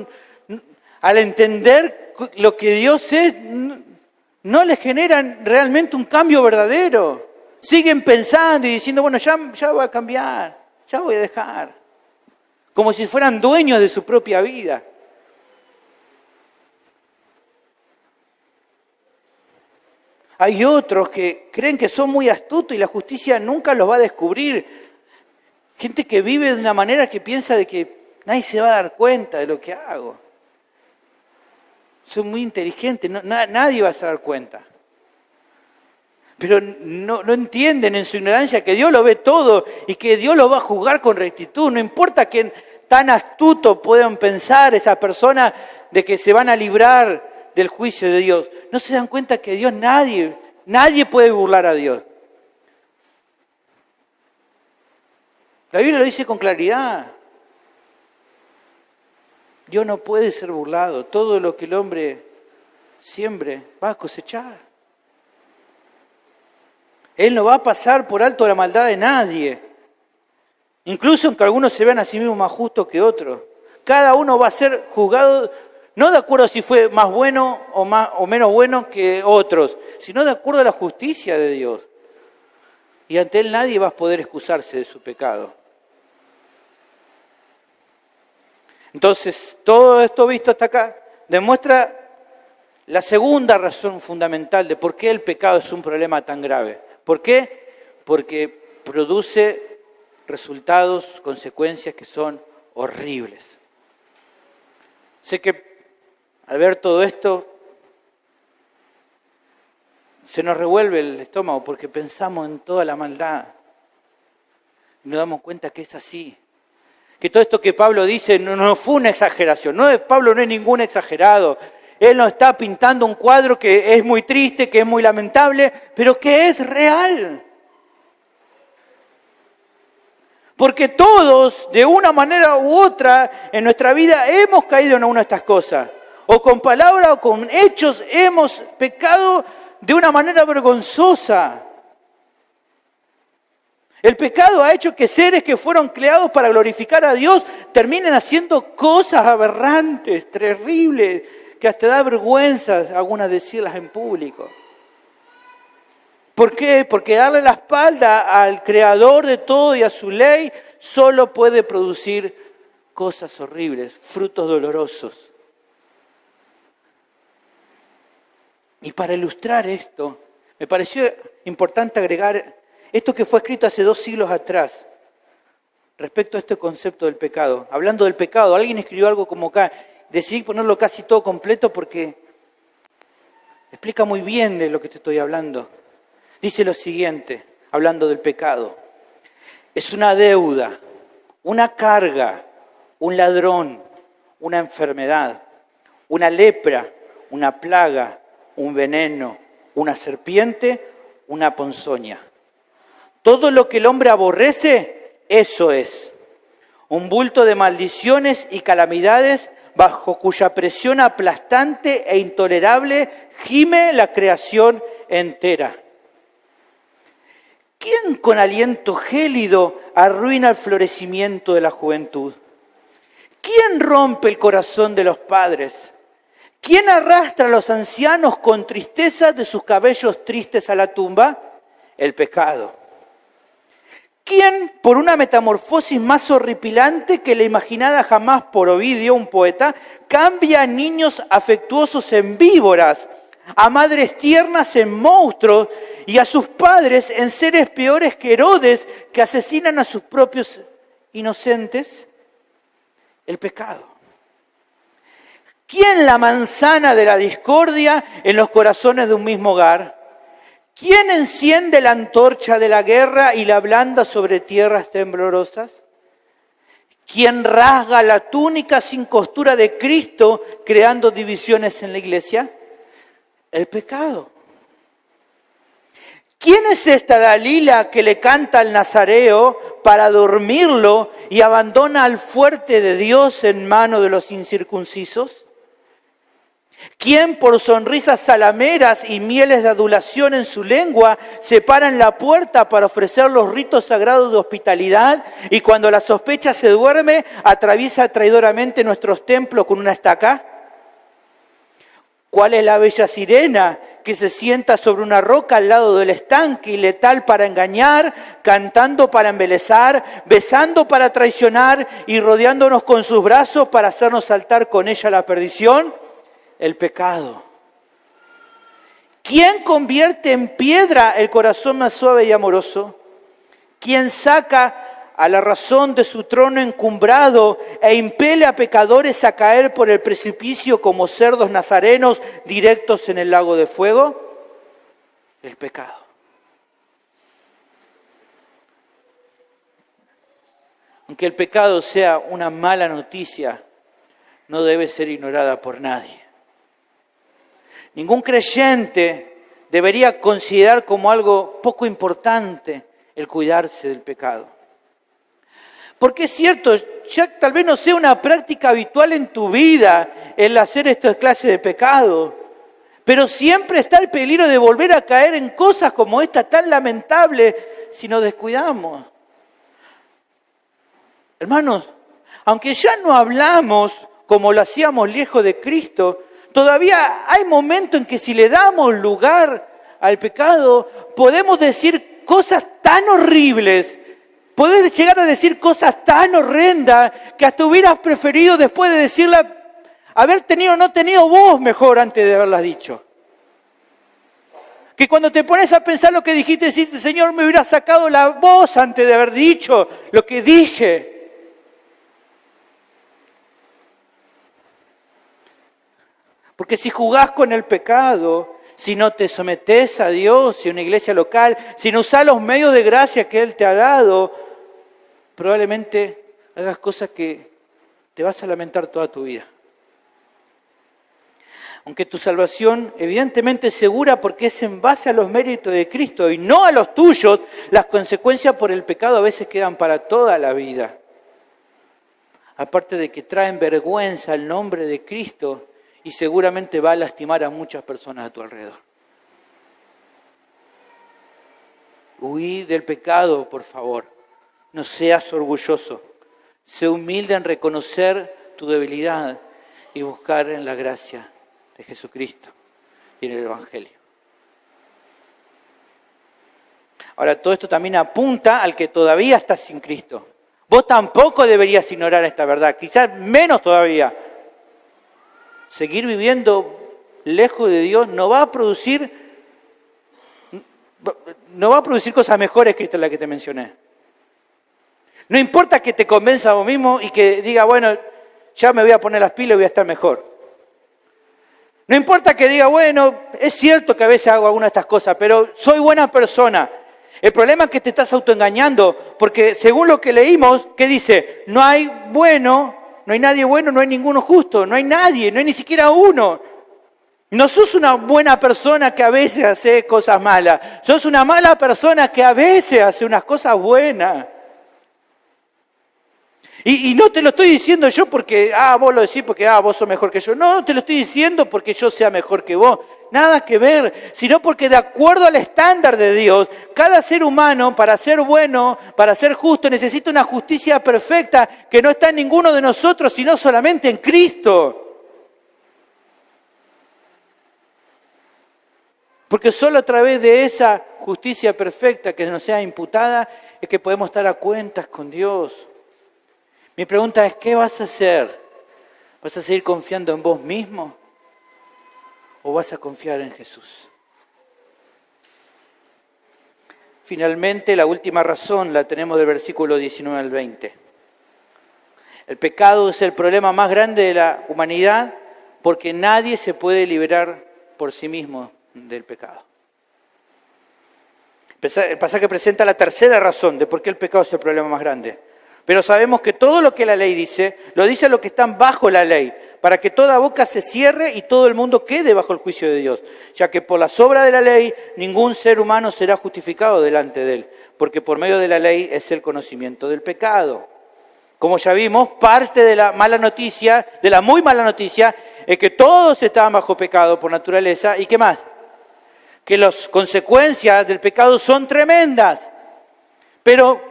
Al entender lo que Dios es, no les generan realmente un cambio verdadero. Siguen pensando y diciendo, bueno, ya voy a cambiar, ya voy a dejar. Como si fueran dueños de su propia vida. Hay otros que creen que son muy astutos y la justicia nunca los va a descubrir. Gente que vive de una manera que piensa de que nadie se va a dar cuenta de lo que hago. Soy muy inteligente, nadie va a se dar cuenta. Pero no entienden en su ignorancia que Dios lo ve todo y que Dios lo va a juzgar con rectitud. No importa que tan astuto puedan pensar esas personas de que se van a librar del juicio de Dios. No se dan cuenta que Dios, nadie puede burlar a Dios. La Biblia lo dice con claridad. Dios no puede ser burlado. Todo lo que el hombre siembre va a cosechar. Él no va a pasar por alto la maldad de nadie. Incluso aunque algunos se vean a sí mismos más justos que otros. Cada uno va a ser juzgado no de acuerdo a si fue más bueno o menos bueno que otros, sino de acuerdo a la justicia de Dios. Y ante Él nadie va a poder excusarse de su pecado. Entonces, todo esto visto hasta acá demuestra la segunda razón fundamental de por qué el pecado es un problema tan grave. ¿Por qué? Porque produce resultados, consecuencias que son horribles. Sé que al ver todo esto se nos revuelve el estómago porque pensamos en toda la maldad y nos damos cuenta que es así. Que todo esto que Pablo dice no fue una exageración. Pablo no es ningún exagerado. Él nos está pintando un cuadro que es muy triste, que es muy lamentable, pero que es real. Porque todos, de una manera u otra, en nuestra vida hemos caído en una de estas cosas. O con palabras o con hechos hemos pecado de una manera vergonzosa. El pecado ha hecho que seres que fueron creados para glorificar a Dios terminen haciendo cosas aberrantes, terribles, que hasta da vergüenza algunas decirlas en público. ¿Por qué? Porque darle la espalda al Creador de todo y a su ley solo puede producir cosas horribles, frutos dolorosos. Y para ilustrar esto, me pareció importante agregar esto que fue escrito hace 2 siglos atrás, respecto a este concepto del pecado. Hablando del pecado, alguien escribió algo como acá. Decidí ponerlo casi todo completo porque explica muy bien de lo que te estoy hablando. Dice lo siguiente, hablando del pecado. Es una deuda, una carga, un ladrón, una enfermedad, una lepra, una plaga, un veneno, una serpiente, una ponzoña. Todo lo que el hombre aborrece, eso es. Un bulto de maldiciones y calamidades bajo cuya presión aplastante e intolerable gime la creación entera. ¿Quién con aliento gélido arruina el florecimiento de la juventud? ¿Quién rompe el corazón de los padres? ¿Quién arrastra a los ancianos con tristeza de sus cabellos tristes a la tumba? El pecado. ¿Quién, por una metamorfosis más horripilante que la imaginada jamás por Ovidio, un poeta, cambia a niños afectuosos en víboras, a madres tiernas en monstruos y a sus padres en seres peores que Herodes, que asesinan a sus propios inocentes? El pecado. ¿Quién la manzana de la discordia en los corazones de un mismo hogar? ¿Quién enciende la antorcha de la guerra y la ablanda sobre tierras temblorosas? ¿Quién rasga la túnica sin costura de Cristo creando divisiones en la iglesia? El pecado. ¿Quién es esta Dalila que le canta al nazareo para dormirlo y abandona al fuerte de Dios en mano de los incircuncisos? ¿Quién por sonrisas salameras y mieles de adulación en su lengua se para en la puerta para ofrecer los ritos sagrados de hospitalidad y cuando la sospecha se duerme atraviesa traidoramente nuestros templos con una estaca? ¿Cuál es la bella sirena que se sienta sobre una roca al lado del estanque y letal para engañar, cantando para embelesar, besando para traicionar y rodeándonos con sus brazos para hacernos saltar con ella a la perdición? El pecado. ¿Quién convierte en piedra el corazón más suave y amoroso? ¿Quién saca a la razón de su trono encumbrado e impele a pecadores a caer por el precipicio como cerdos nazarenos directos en el lago de fuego? El pecado. Aunque el pecado sea una mala noticia, no debe ser ignorada por nadie. Ningún creyente debería considerar como algo poco importante el cuidarse del pecado. Porque es cierto, ya tal vez no sea una práctica habitual en tu vida el hacer estas clases de pecado, pero siempre está el peligro de volver a caer en cosas como esta tan lamentable si nos descuidamos. Hermanos, aunque ya no hablamos como lo hacíamos lejos de Cristo, todavía hay momentos en que si le damos lugar al pecado, podemos decir cosas tan horribles, podés llegar a decir cosas tan horrendas que hasta hubieras preferido después de decirla, haber tenido o no tenido voz mejor antes de haberlas dicho. Que cuando te pones a pensar lo que dijiste, decís, Señor, me hubiera sacado la voz antes de haber dicho lo que dije. Porque si jugás con el pecado, si no te sometés a Dios, si una iglesia local, si no usás los medios de gracia que Él te ha dado, probablemente hagas cosas que te vas a lamentar toda tu vida. Aunque tu salvación evidentemente es segura porque es en base a los méritos de Cristo y no a los tuyos, las consecuencias por el pecado a veces quedan para toda la vida. Aparte de que traen vergüenza al nombre de Cristo, y seguramente va a lastimar a muchas personas a tu alrededor. Huí del pecado, por favor. No seas orgulloso. Sé humilde en reconocer tu debilidad y buscar en la gracia de Jesucristo y en el Evangelio. Ahora, todo esto también apunta al que todavía está sin Cristo. Vos tampoco deberías ignorar esta verdad, quizás menos todavía. Seguir viviendo lejos de Dios no va a producir cosas mejores que esta la que te mencioné. No importa que te convenza a vos mismo y que diga, bueno, ya me voy a poner las pilas y voy a estar mejor. No importa que diga, bueno, es cierto que a veces hago algunas de estas cosas, pero soy buena persona. El problema es que te estás autoengañando, porque según lo que leímos, ¿qué dice? No hay nadie bueno, no hay ninguno justo, no hay nadie, no hay ni siquiera uno. No sos una buena persona que a veces hace cosas malas, sos una mala persona que a veces hace unas cosas buenas. Y no te lo estoy diciendo yo porque, vos lo decís porque, vos sos mejor que yo. No te lo estoy diciendo porque yo sea mejor que vos. Nada que ver, sino porque de acuerdo al estándar de Dios, cada ser humano para ser bueno, para ser justo, necesita una justicia perfecta que no está en ninguno de nosotros, sino solamente en Cristo. Porque solo a través de esa justicia perfecta que nos sea imputada es que podemos estar a cuentas con Dios. Mi pregunta es, ¿qué vas a hacer? ¿Vas a seguir confiando en vos mismo? ¿O vas a confiar en Jesús? Finalmente, la última razón la tenemos del versículo 19 al 20. El pecado es el problema más grande de la humanidad porque nadie se puede liberar por sí mismo del pecado. El pasaje presenta la tercera razón de por qué el pecado es el problema más grande. Pero sabemos que todo lo que la ley dice, lo dice a los que están bajo la ley, para que toda boca se cierre y todo el mundo quede bajo el juicio de Dios, ya que por las obras de la ley ningún ser humano será justificado delante de él, porque por medio de la ley es el conocimiento del pecado. Como ya vimos, parte de la mala noticia, de la muy mala noticia, es que todos estaban bajo pecado por naturaleza. ¿Y qué más? Que las consecuencias del pecado son tremendas. Pero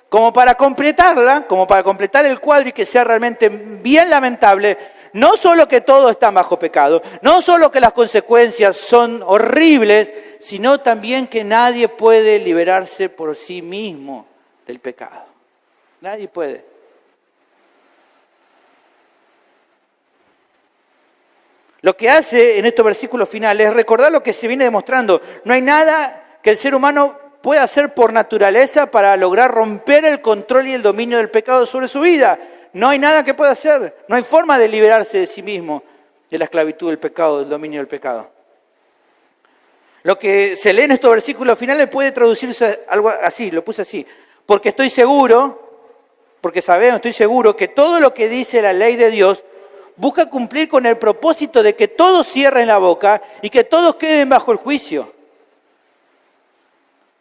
como para completarla, como para completar el cuadro y que sea realmente bien lamentable, no solo que todos están bajo pecado, no solo que las consecuencias son horribles, sino también que nadie puede liberarse por sí mismo del pecado. Nadie puede. Lo que hace en estos versículos finales es recordar lo que se viene demostrando. No hay nada que el ser humano pueda hacer por naturaleza para lograr romper el control y el dominio del pecado sobre su vida. No hay nada que pueda hacer. No hay forma de liberarse de sí mismo de la esclavitud del pecado, del dominio del pecado. Lo que se lee en estos versículos finales puede traducirse algo así, lo puse así. Porque estoy seguro, porque sabemos, estoy seguro que todo lo que dice la ley de Dios busca cumplir con el propósito de que todos cierren la boca y que todos queden bajo el juicio.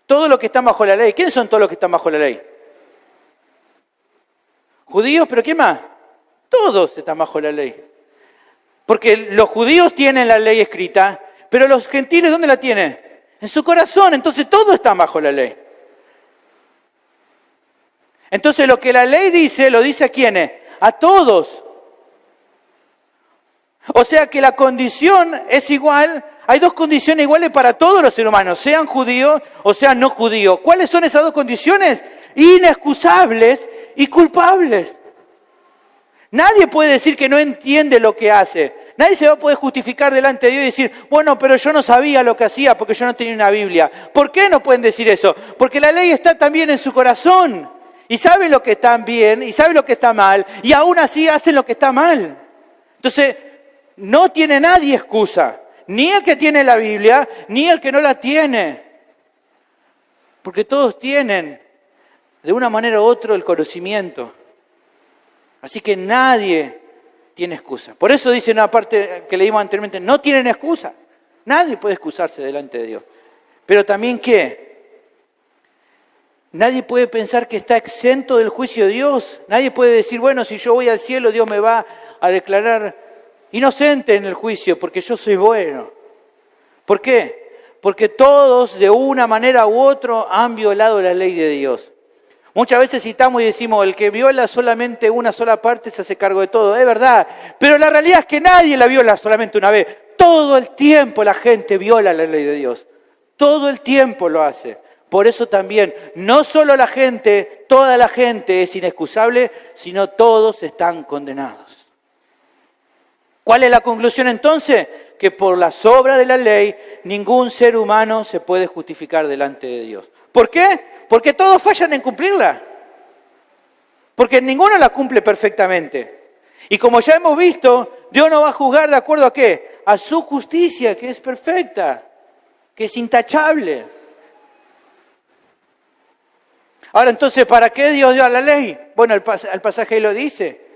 Todos los que están bajo la ley. ¿Quiénes son todos los que están bajo la ley? Judíos, pero ¿quién más? Todos están bajo la ley. Porque los judíos tienen la ley escrita, pero los gentiles, ¿dónde la tienen? En su corazón. Entonces todos están bajo la ley. Entonces lo que la ley dice, lo dice a ¿quiénes? A todos. O sea que la condición es igual, hay dos condiciones iguales para todos los seres humanos, sean judíos o sean no judíos. ¿Cuáles son esas dos condiciones? Inexcusables y culpables. Nadie puede decir que no entiende lo que hace. Nadie se va a poder justificar delante de Dios y decir, bueno, pero yo no sabía lo que hacía porque yo no tenía una Biblia. ¿Por qué no pueden decir eso? Porque la ley está también en su corazón. Y saben lo que está bien y saben lo que está mal. Y aún así hacen lo que está mal. Entonces, no tiene nadie excusa. Ni el que tiene la Biblia, ni el que no la tiene. Porque todos tienen, de una manera u otra, el conocimiento. Así que nadie tiene excusa. Por eso dice una parte que leímos anteriormente, no tienen excusa. Nadie puede excusarse delante de Dios. Pero también, ¿qué? Nadie puede pensar que está exento del juicio de Dios. Nadie puede decir, bueno, si yo voy al cielo, Dios me va a declarar inocente en el juicio porque yo soy bueno. ¿Por qué? Porque todos de una manera u otra han violado la ley de Dios. Muchas veces citamos y decimos, el que viola solamente una sola parte se hace cargo de todo. Es verdad, pero la realidad es que nadie la viola solamente una vez. Todo el tiempo la gente viola la ley de Dios. Todo el tiempo lo hace. Por eso también, no solo la gente, toda la gente es inexcusable, sino todos están condenados. ¿Cuál es la conclusión entonces? Que por las obras de la ley, ningún ser humano se puede justificar delante de Dios. ¿Por qué? Porque todos fallan en cumplirla. Porque ninguno la cumple perfectamente. Y como ya hemos visto, Dios no va a juzgar de acuerdo a ¿qué? A su justicia, que es perfecta, que es intachable. Ahora entonces, ¿para qué Dios dio la ley? Bueno, el pasaje lo dice.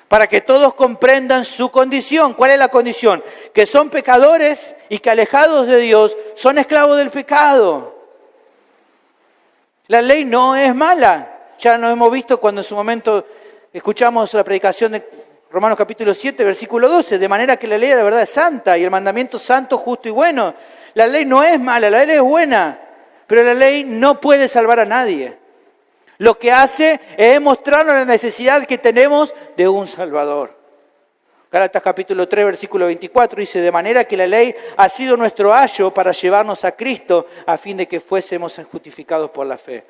Para que todos comprendan su condición. ¿Cuál es la condición? Que son pecadores y que alejados de Dios son esclavos del pecado. La ley no es mala. Ya lo hemos visto cuando en su momento escuchamos la predicación de Romanos capítulo 7, versículo 12. De manera que la ley de la verdad es santa y el mandamiento santo, justo y bueno. La ley no es mala, la ley es buena. Pero la ley no puede salvar a nadie. Lo que hace es mostrarnos la necesidad que tenemos de un Salvador. Gálatas capítulo 3, versículo 24 dice, de manera que la ley ha sido nuestro ayo para llevarnos a Cristo a fin de que fuésemos justificados por la fe.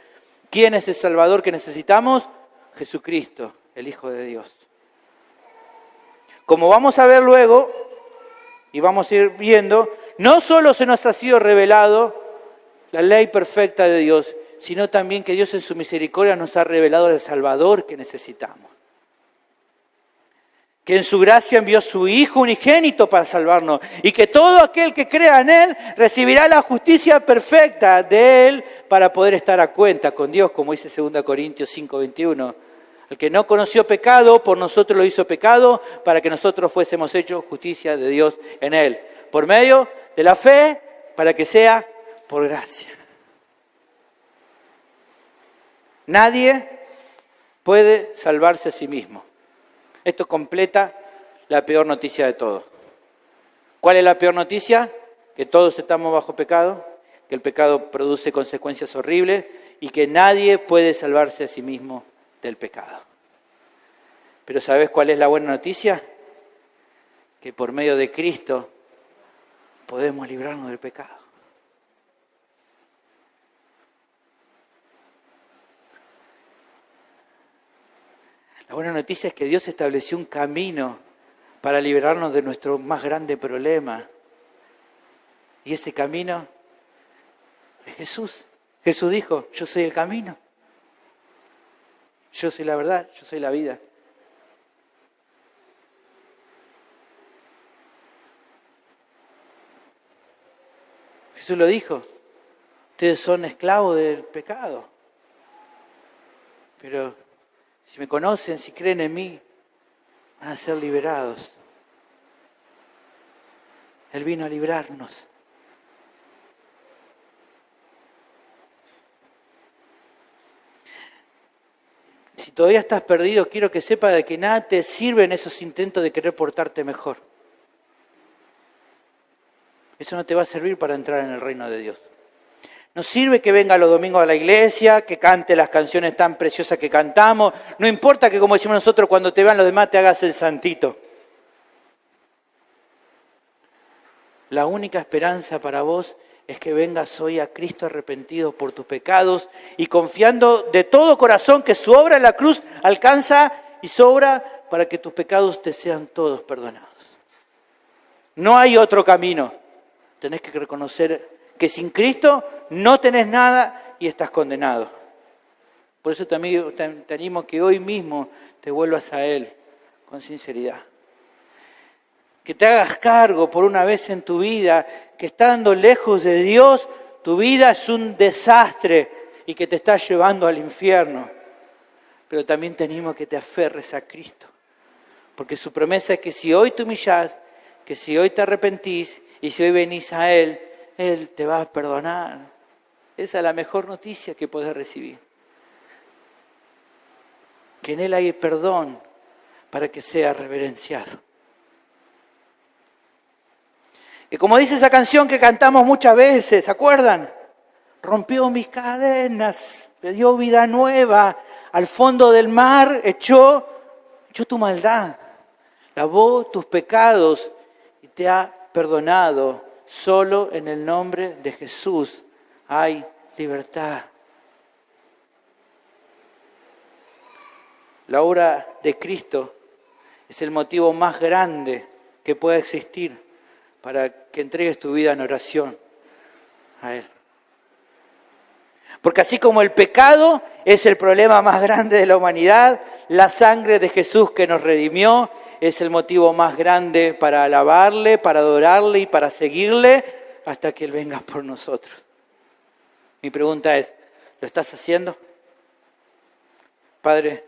¿Quién es el Salvador que necesitamos? Jesucristo, el Hijo de Dios. Como vamos a ver luego, y vamos a ir viendo, no solo se nos ha sido revelado la ley perfecta de Dios, sino también que Dios en su misericordia nos ha revelado el Salvador que necesitamos. Que en su gracia envió a su Hijo unigénito para salvarnos. Y que todo aquel que crea en Él recibirá la justicia perfecta de Él para poder estar a cuenta con Dios, como dice 2 Corintios 5:21. El que no conoció pecado, por nosotros lo hizo pecado, para que nosotros fuésemos hechos justicia de Dios en Él. Por medio de la fe, para que sea por gracia. Nadie puede salvarse a sí mismo. Esto completa la peor noticia de todo. ¿Cuál es la peor noticia? Que todos estamos bajo pecado, que el pecado produce consecuencias horribles y que nadie puede salvarse a sí mismo del pecado. Pero ¿sabes cuál es la buena noticia? Que por medio de Cristo podemos librarnos del pecado. La buena noticia es que Dios estableció un camino para liberarnos de nuestro más grande problema. Y ese camino es Jesús. Jesús dijo, yo soy el camino. Yo soy la verdad, yo soy la vida. Jesús lo dijo, ustedes son esclavos del pecado. Pero si me conocen, si creen en mí, van a ser liberados. Él vino a librarnos. Si todavía estás perdido, quiero que sepas de que nada te sirve en esos intentos de querer portarte mejor. Eso no te va a servir para entrar en el reino de Dios. No sirve que venga los domingos a la iglesia, que cante las canciones tan preciosas que cantamos. No importa que, como decimos nosotros, cuando te vean los demás te hagas el santito. La única esperanza para vos es que vengas hoy a Cristo arrepentido por tus pecados y confiando de todo corazón que su obra en la cruz alcanza y sobra para que tus pecados te sean todos perdonados. No hay otro camino. Tenés que reconocer que sin Cristo no tenés nada y estás condenado. Por eso te animo que hoy mismo te vuelvas a Él con sinceridad. Que te hagas cargo por una vez en tu vida, que estando lejos de Dios, tu vida es un desastre y que te está llevando al infierno. Pero también te animo a que te aferres a Cristo. Porque su promesa es que si hoy te humillás, que si hoy te arrepentís y si hoy venís a Él, Él te va a perdonar. Esa es la mejor noticia que podés recibir. Que en Él hay perdón para que sea reverenciado. Y como dice esa canción que cantamos muchas veces, ¿se acuerdan? Rompió mis cadenas, me dio vida nueva, al fondo del mar echó tu maldad, lavó tus pecados y te ha perdonado. Solo en el nombre de Jesús hay libertad. La obra de Cristo es el motivo más grande que pueda existir para que entregues tu vida en oración a Él. Porque así como el pecado es el problema más grande de la humanidad, la sangre de Jesús que nos redimió es el motivo más grande para alabarle, para adorarle y para seguirle hasta que Él venga por nosotros. Mi pregunta es, ¿lo estás haciendo? Padre,